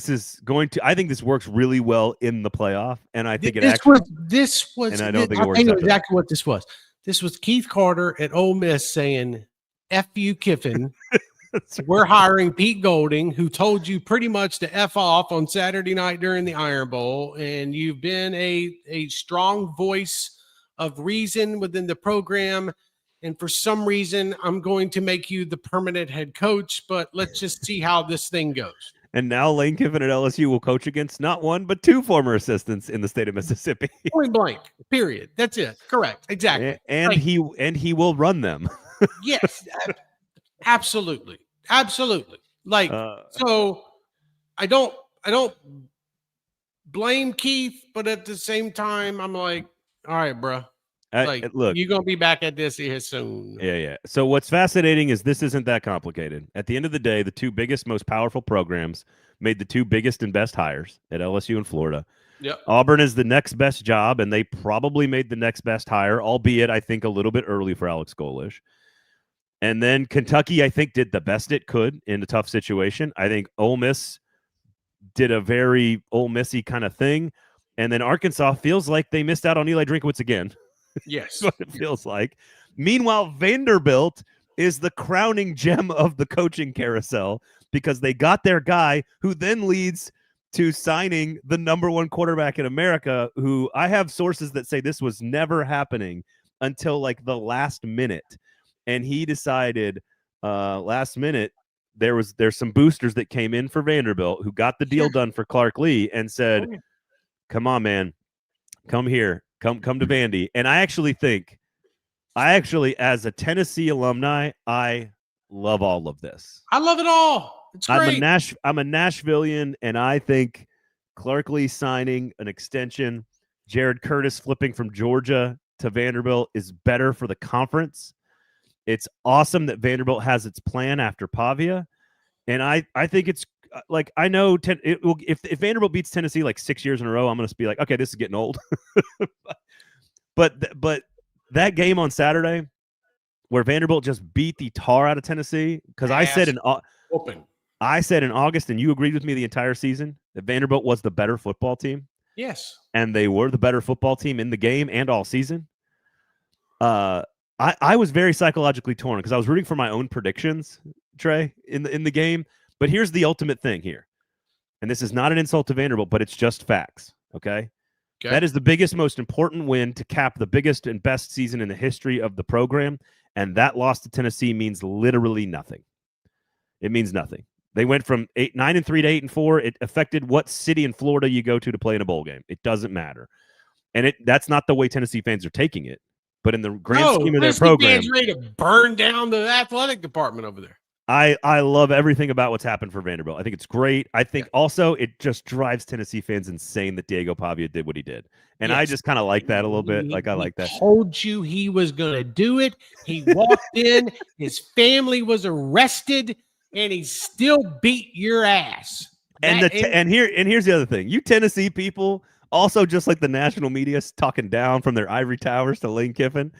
is going to. I think this works really well in the playoff, and I think this was. And I don't think I know exactly what this was. This was Keith Carter at Ole Miss saying, "F you, Kiffin." We're hiring Pete Golding, who told you pretty much to F off on Saturday night during the Iron Bowl, and you've been a strong voice of reason within the program. And for some reason, I'm going to make you the permanent head coach, but let's just see how this thing goes. And now Lane Kiffin at LSU will coach against not 1, but 2 former assistants in the state of Mississippi. Point blank, period. That's it. Correct. Exactly. And he will run them. Yes, absolutely. Absolutely. Like, so I don't blame Keith, but at the same time, I'm like, all right, bro. Look, you're going to be back at this here soon. Yeah. So what's fascinating is this isn't that complicated. At the end of the day, the 2 biggest, most powerful programs made the 2 biggest and best hires at LSU and Florida. Yep. Auburn is the next best job, and they probably made the next best hire, albeit I think a little bit early for Alex Golesh. And then Kentucky, I think, did the best it could in a tough situation. I think Ole Miss did a very Ole Missy kind of thing. And then Arkansas feels like they missed out on Eli Drinkwitz again. Yes. That's what it feels like. Meanwhile, Vanderbilt is the crowning gem of the coaching carousel because they got their guy who then leads to signing the #1 quarterback in America, who I have sources that say this was never happening until like the last minute. And he decided last minute there's some boosters that came in for Vanderbilt who got the deal done for Clark Lee and said, come on, man, come here. Come to Vandy. And I actually, as a Tennessee alumni, I love all of this. I love it all. It's great. I'm a Nashvilleian, and I think Clark Lee signing an extension, Jared Curtis flipping from Georgia to Vanderbilt is better for the conference. It's awesome that Vanderbilt has its plan after Pavia. And I think like I know if Vanderbilt beats Tennessee like 6 years in a row, I'm going to be like, okay, this is getting old. but that game on Saturday where Vanderbilt just beat the tar out of Tennessee, because I said in August, and you agreed with me the entire season, that Vanderbilt was the better football team. Yes. And they were the better football team in the game and all season. I was very psychologically torn because I was rooting for my own predictions, Trey, in the game. But here's the ultimate thing here. And this is not an insult to Vanderbilt, but it's just facts. Okay. That is the biggest, most important win to cap the biggest and best season in the history of the program. And that loss to Tennessee means literally nothing. It means nothing. They went from 9-3 to 8-4. It affected what city in Florida you go to play in a bowl game. It doesn't matter. And that's not the way Tennessee fans are taking it. But in the grand scheme of their program, fans ready to burn down the athletic department over there. I love everything about what's happened for Vanderbilt. I think it's great. I think also it just drives Tennessee fans insane that Diego Pavia did what he did. And I just kind of like that a little bit. Like I like that. Told you he was going to do it. He walked in, his family was arrested, and he still beat your ass. And here's the other thing. You Tennessee people, also just like the national media talking down from their ivory towers to Lane Kiffin,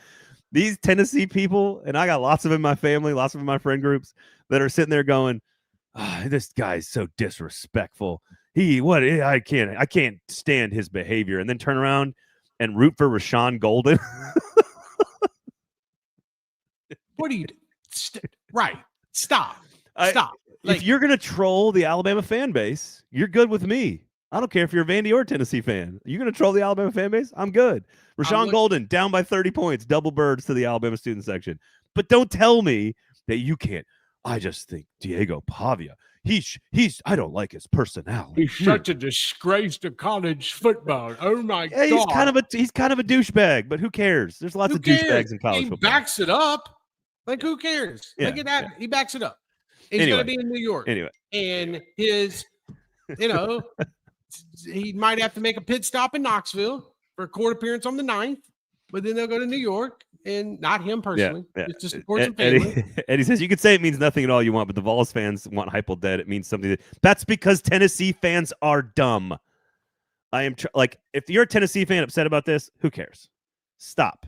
these Tennessee people, and I got lots of them in my family, lots of them in my friend groups, that are sitting there going, this guy's so disrespectful. I can't stand his behavior. And then turn around and root for Rashawn Golden. What are you right. Stop. Like, if you're going to troll the Alabama fan base, you're good with me. I don't care if you're a Vandy or Tennessee fan. You're going to troll the Alabama fan base? I'm good. Rashawn Golden, down by 30 points, double birds to the Alabama student section. But don't tell me that you can't. I just think Diego Pavia, I don't like his personality. He's such a disgrace to college football. Oh, my God. He's kind of a douchebag, but who cares? There's lots of douchebags in college football. He backs it up. Like, who cares? Yeah, Look at that. Yeah. He backs it up. He's going to be in New York. And his, he might have to make a pit stop in Knoxville for a court appearance on the 9th, but then they'll go to New York, and not him personally. Just to support some family. Eddie says, you could say it means nothing at all you want, but the Vols fans want Heupel dead. It means something. That's because Tennessee fans are dumb. Like, if you're a Tennessee fan upset about this, who cares? Stop.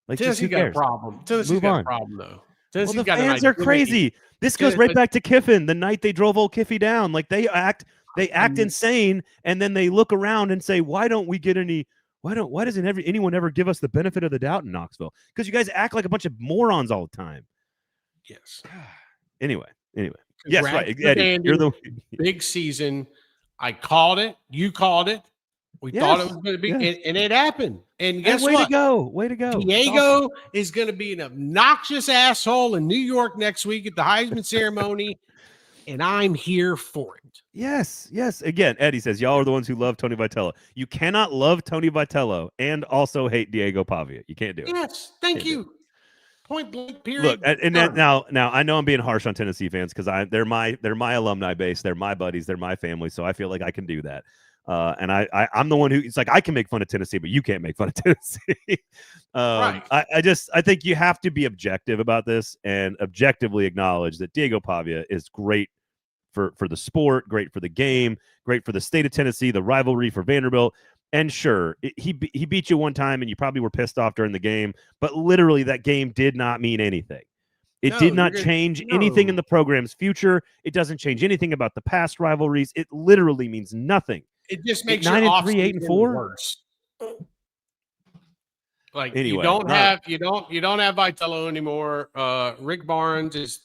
Like, Tennessee got a problem. Tennessee's got a problem, though. The fans are crazy. This goes right back to Kiffin, the night they drove old Kiffy down. Like, they act insane, and then they look around and say, why don't we get any? Why doesn't anyone ever give us the benefit of the doubt in Knoxville? Because you guys act like a bunch of morons all the time. Yes. Anyway. Yes, right. Eddie, you're the big season. I called it. You called it. We thought it was going to be, and it happened. And guess what? Way to go. Diego is going to be an obnoxious asshole in New York next week at the Heisman ceremony, and I'm here for it. Yes. Again, Eddie says, y'all are the ones who love Tony Vitello. You cannot love Tony Vitello and also hate Diego Pavia. You can't do it. Yes, thank you. Point blank, period. Look, and now I know I'm being harsh on Tennessee fans because they're my alumni base, they're my buddies, they're my family, so I feel like I can do that. And I'm the one who, it's like, I can make fun of Tennessee, but you can't make fun of Tennessee. Right. I think you have to be objective about this and objectively acknowledge that Diego Pavia is great for the sport, great for the game, great for the state of Tennessee, the rivalry for Vanderbilt. And sure, he beat you one time and you probably were pissed off during the game, but literally that game did not mean anything. It did not change anything in the program's future. It doesn't change anything about the past rivalries. It literally means nothing. It just makes 9-3, 8-4 worse. Like, anyway, you don't have Vitello anymore. Rick Barnes has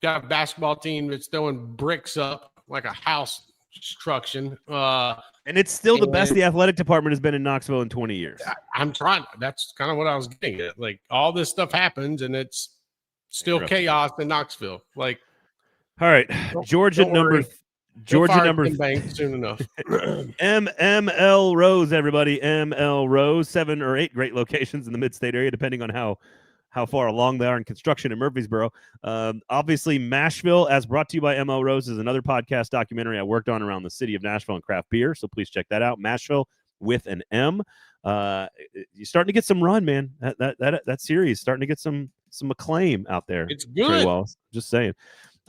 got a basketball team that's throwing bricks up like a house construction. And it's still the best the athletic department has been in Knoxville in 20 years. I'm trying. That's kind of what I was getting at. Like, all this stuff happens, and it's still chaos in Knoxville. Like, all right, Georgia number Bank soon enough. M.L. Rose, everybody. M.L. Rose, 7 or 8 great locations in the mid-state area, depending on how far along they are in construction in Murfreesboro. Obviously, Nashville, as brought to you by M.L. Rose, is another podcast documentary I worked on around the city of Nashville and craft beer. So please check that out. Nashville with an M. You're starting to get some run, man. That series is starting to get some acclaim out there. It's good. Well, just saying.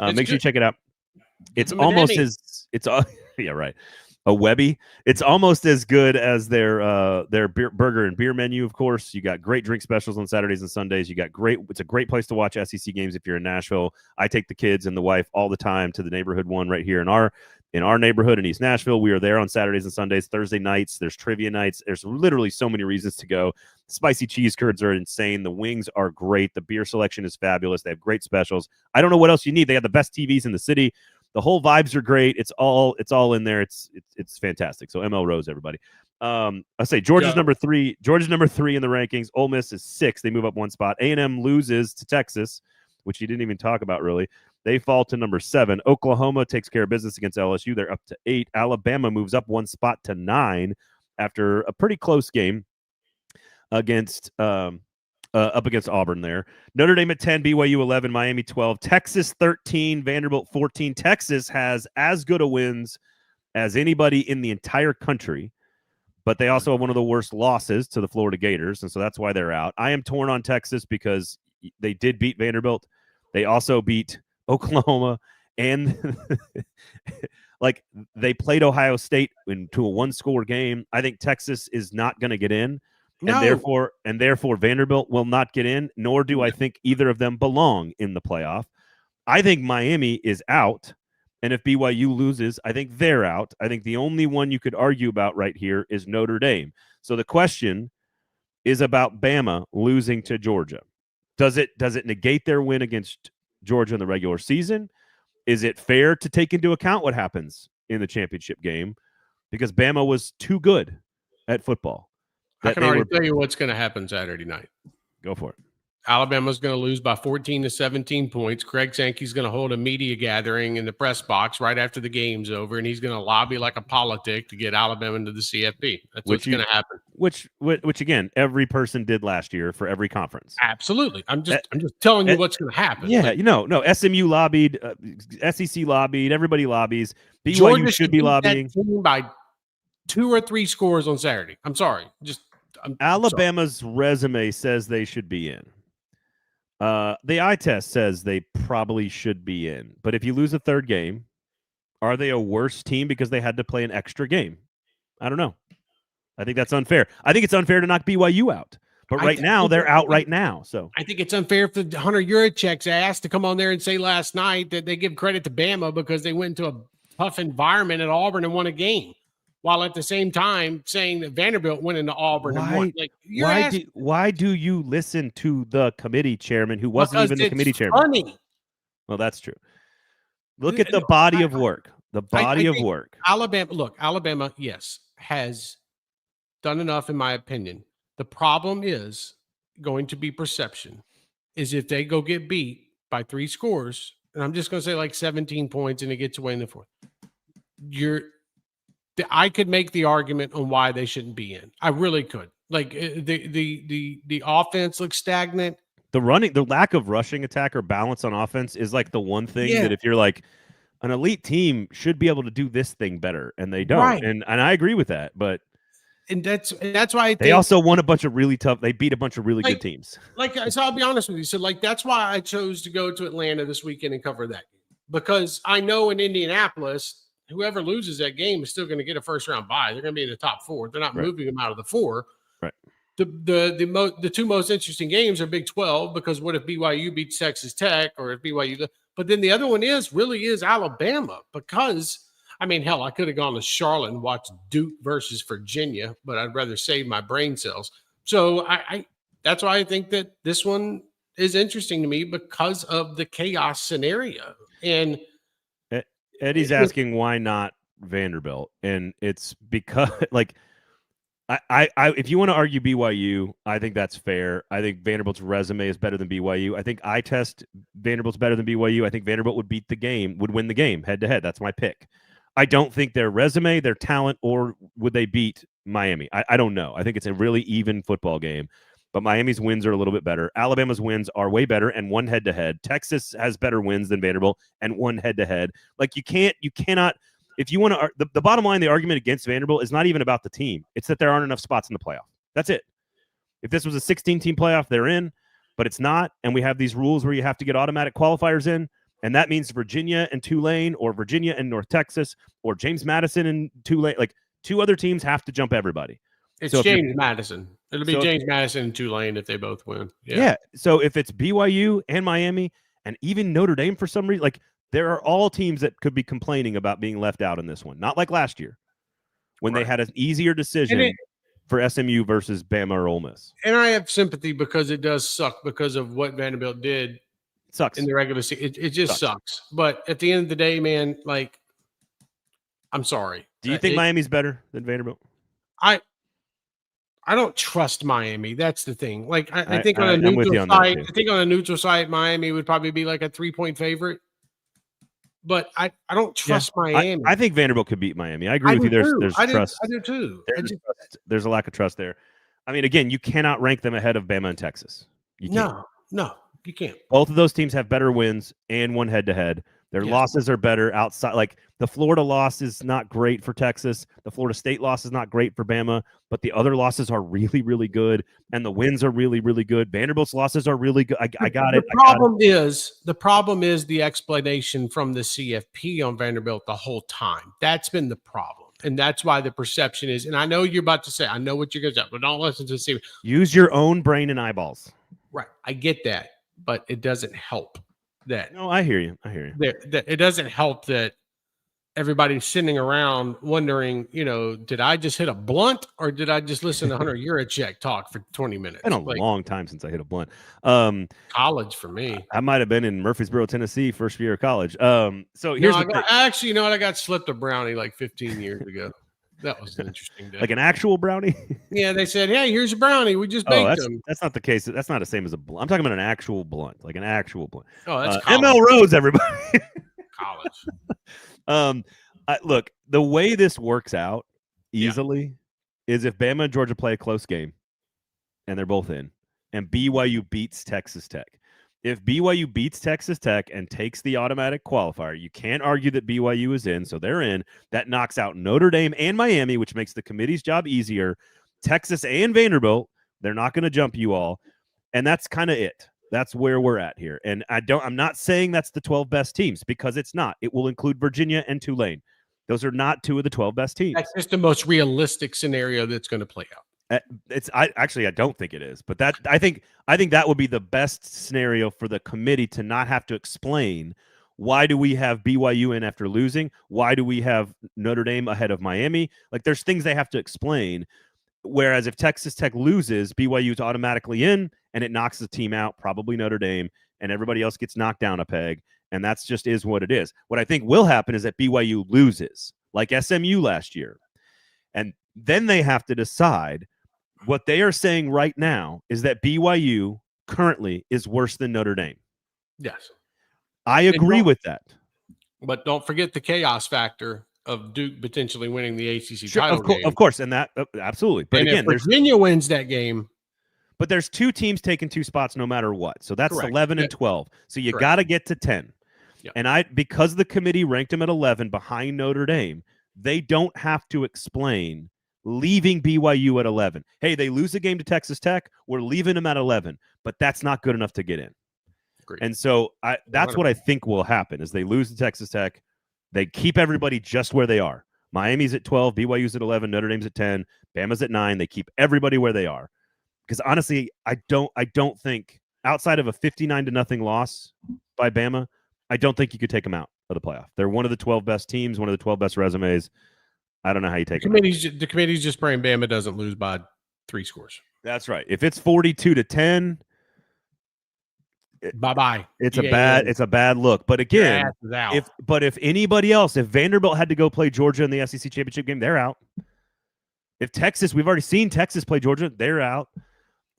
Make sure you check it out. It's almost yeah, right. A Webby. It's almost as good as their burger and beer menu. Of course, you got great drink specials on Saturdays and Sundays. It's a great place to watch SEC games if you're in Nashville. I take the kids and the wife all the time to the neighborhood one right here in our neighborhood in East Nashville. We are there on Saturdays and Sundays. Thursday nights, there's trivia nights. There's literally so many reasons to go. Spicy cheese curds are insane. The wings are great. The beer selection is fabulous. They have great specials. I don't know what else you need. They have the best TVs in the city. The whole vibes are great. It's all in there. It's fantastic. So ML Rose, everybody. I say Georgia's number 3. Georgia's number 3 in the rankings. Ole Miss is 6. They move up one spot. A&M loses to Texas, which you didn't even talk about really. They fall to number 7. Oklahoma takes care of business against LSU. They're up to 8. Alabama moves up one spot to 9 after a pretty close game against up against Auburn there. Notre Dame at 10, BYU 11, Miami 12, Texas 13, Vanderbilt 14. Texas has as good a wins as anybody in the entire country, but they also have one of the worst losses to the Florida Gators, and so that's why they're out. I am torn on Texas because they did beat Vanderbilt. They also beat Oklahoma, and like they played Ohio State into a one-score game. I think Texas is not going to get in. And therefore, Vanderbilt will not get in, nor do I think either of them belong in the playoff. I think Miami is out, and if BYU loses, I think they're out. I think the only one you could argue about right here is Notre Dame. So the question is about Bama losing to Georgia. Does it negate their win against Georgia in the regular season? Is it fair to take into account what happens in the championship game? Because Bama was too good at football. I can already tell you what's going to happen Saturday night. Go for it. Alabama's going to lose by 14 to 17 points. Craig Sankey's going to hold a media gathering in the press box right after the game's over, and he's going to lobby like a politic to get Alabama into the CFP. That's what's going to happen. Which again, every person did last year for every conference. Absolutely. I'm just telling you what's going to happen. Yeah, no. SMU lobbied, SEC lobbied, everybody lobbies. BYU Georgia should be lobbying that team by 2 or 3 scores on Saturday. I'm sorry. Alabama's resume says they should be in. The eye test says they probably should be in. But if you lose a third game, are they a worse team because they had to play an extra game? I don't know. I think that's unfair. I think it's unfair to knock BYU out. But right now, they're out right now. So I think it's unfair for Hunter Yurichek's ass to come on there and say last night that they give credit to Bama because they went into a tough environment at Auburn and won a game, while at the same time saying that Vanderbilt went into Auburn and won. Like, why do you listen to the committee chairman who wasn't even the committee chairman? Funny. Well, that's true. Look at the body of work. The body of work. Alabama, yes, has done enough, in my opinion. The problem is going to be perception. Is if they go get beat by 3 scores, and I'm just going to say like 17 points, and it gets away in the fourth. I could make the argument on why they shouldn't be in. I really could. Like the offense looks stagnant. The lack of rushing attack or balance on offense is like the one thing that if you're like an elite team should be able to do this thing better, and they don't. Right. And I agree with that, but that's why I think they also won a bunch of really tough. They beat a bunch of really good teams. So I'll be honest with you. So that's why I chose to go to Atlanta this weekend and cover that game, because I know in Indianapolis, whoever loses that game is still going to get a first-round bye. They're going to be in the top 4. They're not moving them out of the 4. Right. The 2 most interesting games are Big 12, because what if BYU beats Texas Tech, or if BYU? But then the other one is Alabama, because I mean, hell, I could have gone to Charlotte and watched Duke versus Virginia, but I'd rather save my brain cells. So that's why I think that this one is interesting to me, because of the chaos scenario. And Eddie's asking why not Vanderbilt, and it's because like I if you want to argue BYU, I think that's fair. I think Vanderbilt's resume is better than BYU. I think eye test Vanderbilt's better than BYU. I think Vanderbilt would win the game head to head. That's my pick. I don't think their resume, their talent, or would they beat Miami? I don't know. I think it's a really even football game. But Miami's wins are a little bit better. Alabama's wins are way better and won head-to-head. Texas has better wins than Vanderbilt and won head-to-head. Like, you cannot, if you want to, the bottom line, the argument against Vanderbilt is not even about the team. It's that there aren't enough spots in the playoff. That's it. If this was a 16-team playoff, they're in, but it's not, and we have these rules where you have to get automatic qualifiers in. And that means Virginia and Tulane, or Virginia and North Texas, or James Madison and Tulane. Like, two other teams have to jump everybody. It's James Madison. It'll be James Madison and Tulane if they both win. Yeah. So if it's BYU and Miami and even Notre Dame for some reason, like, there are all teams that could be complaining about being left out in this one. Not like last year when they had an easier decision for SMU versus Bama or Ole Miss. And I have sympathy because it does suck because of what Vanderbilt did. It sucks. In the regular season. It just sucks. But at the end of the day, man, like, I'm sorry. Do you think Miami's better than Vanderbilt? I don't trust Miami. That's the thing. Like, I think on a neutral site, Miami would probably be like a 3-point favorite. But I don't trust Miami. I think Vanderbilt could beat Miami. I agree with you. There's trust. I do too. There's a lack of trust there. I mean, again, you cannot rank them ahead of Bama and Texas. No, you can't. Both of those teams have better wins and one head-to-head. Their losses are better outside. Like, the Florida loss is not great for Texas. The Florida State loss is not great for Bama. But the other losses are really, really good. And the wins are really, really good. Vanderbilt's losses are really good. I got it. The problem is the explanation from the CFP on Vanderbilt the whole time. That's been the problem. And that's why the perception is, and I know you're about to say, I know what you're going to say, but don't listen to the CFP. Use your own brain and eyeballs. Right. I get that. But it doesn't help that. No, I hear you. It doesn't help that everybody's sitting around wondering, did I just hit a blunt or did I just listen to Hunter Yurachek talk for 20 minutes? It's been a long time since I hit a blunt. College for me. I might have been in Murfreesboro, Tennessee, first year of college. So here's I got slipped a brownie like 15 years ago. That was an interesting day. Like an actual brownie? Yeah, they said, hey, here's a brownie. We just baked them. That's not the case. That's not the same as a blunt. I'm talking about an actual blunt, like an actual blunt. Oh, that's ML Rose, everybody. College. Look, the way this works out easily is if Bama and Georgia play a close game and they're both in, and BYU beats Texas Tech. If BYU beats Texas Tech and takes the automatic qualifier, you can't argue that BYU is in, so they're in. That knocks out Notre Dame and Miami, which makes the committee's job easier. Texas and Vanderbilt, they're not going to jump you all. And that's kind of it. That's where we're at here. And I'm not saying that's the 12 best teams, because it's not. It will include Virginia and Tulane. Those are not two of the 12 best teams. That's just the most realistic scenario that's going to play out. I don't think it is, but that I think that would be the best scenario for the committee to not have to explain why do we have BYU in after losing? Why do we have Notre Dame ahead of Miami? Like, there's things they have to explain. Whereas if Texas Tech loses, BYU is automatically in, and it knocks the team out, probably Notre Dame, and everybody else gets knocked down a peg. And that's just is what it is. What I think will happen is that BYU loses, like SMU last year. And then they have to decide. What they are saying right now is that BYU currently is worse than Notre Dame. Yes. I agree with that. But don't forget the chaos factor of Duke potentially winning the ACC title game. Of course, and that absolutely. But again, if Virginia wins that game. But there's two teams taking two spots no matter what. So that's 11 and 12. So you got to get to 10. Yep. And because the committee ranked them at 11 behind Notre Dame, they don't have to explain leaving BYU at 11. Hey, they lose a game to Texas Tech. We're leaving them at 11, but that's not good enough to get in. Agreed. And so that's what I think will happen is they lose to Texas Tech. They keep everybody just where they are. Miami's at 12, BYU's at 11, Notre Dame's at 10, Bama's at 9. They keep everybody where they are. Because honestly, I don't think outside of a 59-0 loss by Bama, I don't think you could take them out of the playoff. They're one of the 12 best teams, one of the 12 best resumes. I don't know how you take it. The committee's just praying Bama doesn't lose by 3 scores. That's right. If it's 42-10, bye-bye. It's a bad look. But again, if anybody else, if Vanderbilt had to go play Georgia in the SEC championship game, they're out. If Texas, we've already seen Texas play Georgia, they're out.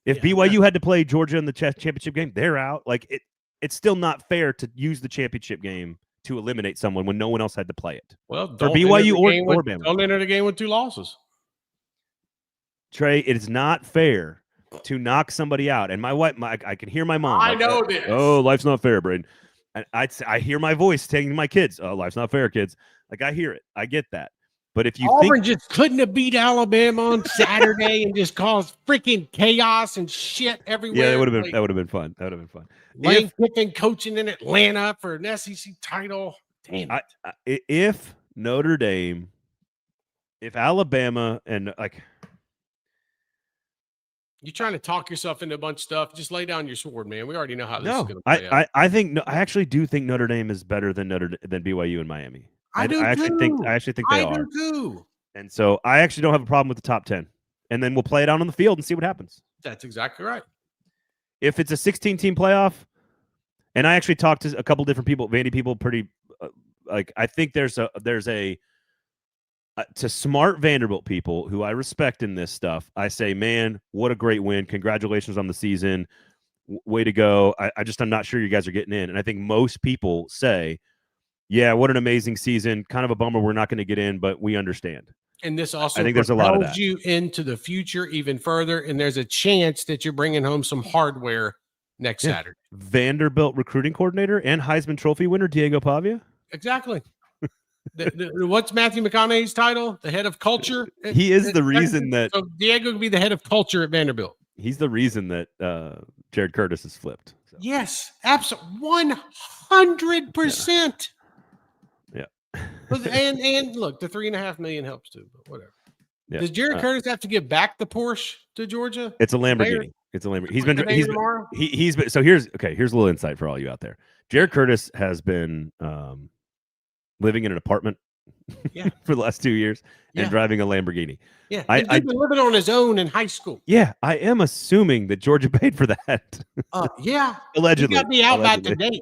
If BYU had to play Georgia in the championship game, they're out. Like it's still not fair to use the championship game to eliminate someone when no one else had to play it. Well, for BYU or Bama. Don't enter the game with 2 losses. Trey, it is not fair to knock somebody out. And my wife, I can hear my mom. I know this. Oh, life's not fair, Braden. And I hear my voice telling my kids, oh, life's not fair, kids. Like, I hear it. I get that. But if you Auburn think just couldn't have beat Alabama on Saturday and just caused freaking chaos and shit everywhere. Yeah, that would have been fun. That would have been fun. Lane Kiffin coaching in Atlanta for an SEC title. Damn it. If Notre Dame, if Alabama, and like, you're trying to talk yourself into a bunch of stuff. Just lay down your sword, man. We already know how this is going to play out. I actually do think Notre Dame is better than BYU and Miami. I actually think they are. I do too. And so I actually don't have a problem with the top 10. And then we'll play it out on the field and see what happens. That's exactly right. If it's a 16-team playoff, and I actually talked to a couple different people, Vandy people, pretty I think there's a to smart Vanderbilt people who I respect in this stuff. I say, man, what a great win! Congratulations on the season, way to go! I'm not sure you guys are getting in, and I think most people say, yeah, what an amazing season. Kind of a bummer we're not going to get in, but we understand. And this also I think there's a lot of that. you into the future even further, and there's a chance that you're bringing home some hardware next Saturday. Vanderbilt recruiting coordinator and Heisman Trophy winner Diego Pavia. Exactly. What's Matthew McConaughey's title? The head of culture. He is the reason that Diego could be the head of culture at Vanderbilt. He's the reason that Jared Curtis is flipped. So. Yes, absolutely, 100%. Yeah. and look, the $3.5 million helps too, but whatever. Yeah. Does Jared Curtis have to give back the Porsche to Georgia? It's a Lamborghini. It's a Lamborghini. He's been so here's a little insight for all you out there. Jared Curtis has been living in an apartment for the last 2 years and driving a Lamborghini. Yeah, he's been living on his own in high school. Yeah, I am assuming that Georgia paid for that. Yeah, allegedly. He got me out by today.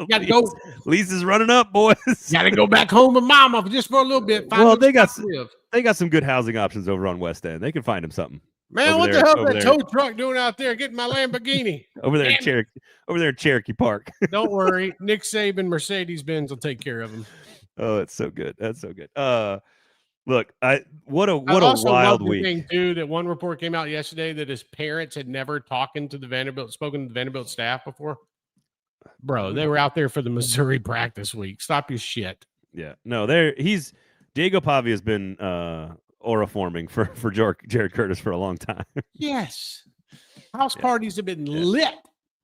Got to go. Lease is running up, boys. Got to go back home with mama just for a little bit. Well, they got some good housing options over on West End. They can find him something. Man, what the hell is that tow truck doing out there getting my Lamborghini? over there in Cherokee Park. Don't worry. Nick Saban Mercedes-Benz will take care of him. Oh, that's so good. That's so good. Look, what a wild week. Thing too, that one report came out yesterday that his parents had never spoken to the Vanderbilt staff before. Bro, they were out there for the Missouri practice week. Stop your shit. Yeah. No, Diego Pavia has been aura-forming for Jared Curtis for a long time. Yes. House parties have been lit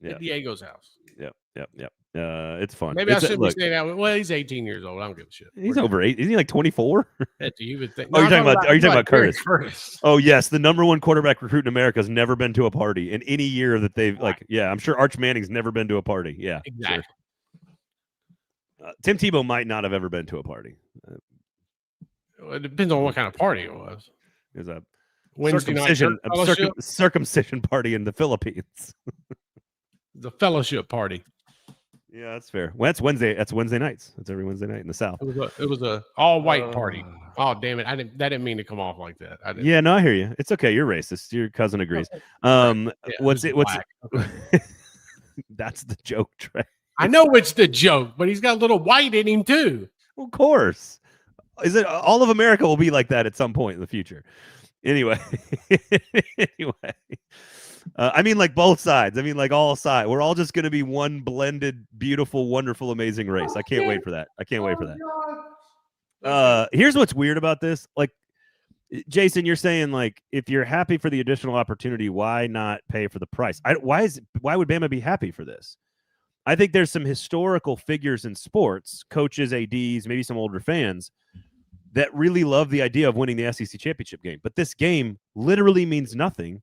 at Diego's house. Yep. It's fun. Maybe I shouldn't be saying that. Well, he's 18 years old. I don't give a shit. He's over 8. Isn't he like 24? You would think. Are you talking about Curtis? Oh, yes. The number one quarterback recruit in America has never been to a party in any year that they've I'm sure Arch Manning's never been to a party. Yeah. Exactly. Sure. Tim Tebow might not have ever been to a party. It depends on what kind of party it was. It was a circumcision party in the Philippines. The fellowship party. Yeah, that's fair. Well, that's Wednesday. That's Wednesday nights. That's every Wednesday night in the South. It was a all white party. Oh, damn it! That didn't mean to come off like that. Yeah, no, I hear you. It's okay. You're racist. Your cousin agrees. What's that's the joke, Trey. I know it's the joke, but he's got a little white in him too. Well, of course. Is it all of America will be like that at some point in the future? Anyway. I mean, like both sides. I mean, like all sides. We're all just going to be one blended, beautiful, wonderful, amazing race. I can't wait for that. Here's what's weird about this. Like, Jason, you're saying, like, if you're happy for the additional opportunity, why not pay for the price? Why would Bama be happy for this? I think there's some historical figures in sports, coaches, ADs, maybe some older fans, that really love the idea of winning the SEC championship game. But this game literally means nothing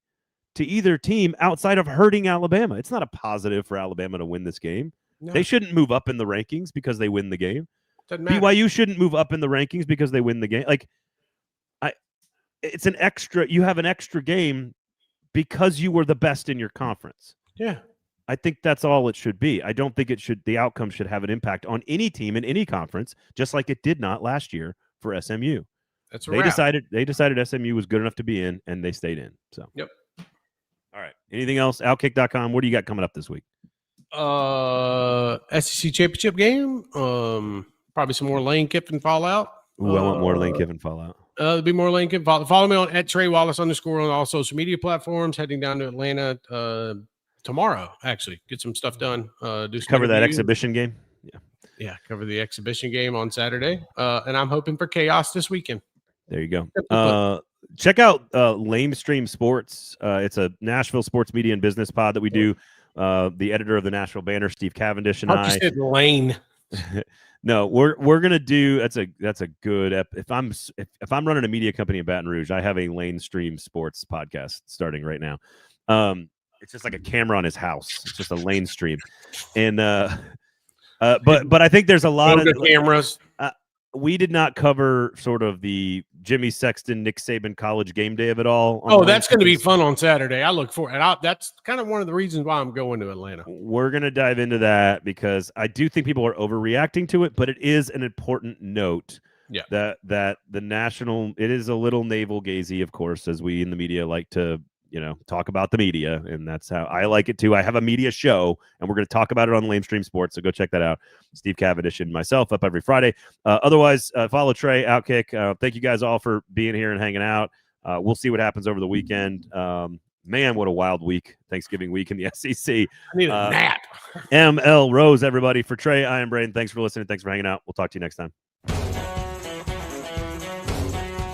to either team outside of hurting Alabama. It's not a positive for Alabama to win this game. No. They shouldn't move up in the rankings because they win the game. BYU shouldn't move up in the rankings because they win the game. Like, it's an extra. You have an extra game because you were the best in your conference. Yeah. I think that's all it should be. I don't think the outcome should have an impact on any team in any conference, just like it did not last year for SMU. They decided SMU was good enough to be in, and they stayed in. So, yep. All right. Anything else? Outkick.com. What do you got coming up this week? SEC championship game. Probably some more Lane Kiffin fallout. Ooh, I want more Lane Kiffin fallout. There'll be more Lane Kiffin fallout. Follow me on @TreyWallace_ on all social media platforms. Heading down to Atlanta tomorrow. Actually, get some stuff done. Do some cover that exhibition game. Yeah. Yeah, cover the exhibition game on Saturday, and I'm hoping for chaos this weekend. There you go. Check out Lamestream Sports. It's a Nashville sports media and business pod that we do. The editor of the Nashville Banner, Steve Cavendish, and I. You said Lane. No, we're gonna do. That's a good. If I'm running a media company in Baton Rouge, I have a Lamestream Sports podcast starting right now. It's just like a camera on his house. It's just a Lamestream, and but I think there's a lot of cameras. We did not cover sort of the Jimmy Sexton, Nick Saban college game day of it all. Oh, that's going to be fun on Saturday. I look forward. And that's kind of one of the reasons why I'm going to Atlanta. We're going to dive into that because I do think people are overreacting to it, but it is an important note that the national, it is a little navel gazy, of course, as we in the media like to, talk about the media, and that's how I like it too. I have a media show, and we're going to talk about it on Lamestream Sports, so go check that out. Steve Cavendish and myself up every Friday. Otherwise, follow Trey, Outkick. Thank you guys all for being here and hanging out. We'll see what happens over the weekend. Man, what a wild week, Thanksgiving week in the SEC. I need a nap. ML Rose, everybody. For Trey, I am Braden. Thanks for listening. Thanks for hanging out. We'll talk to you next time.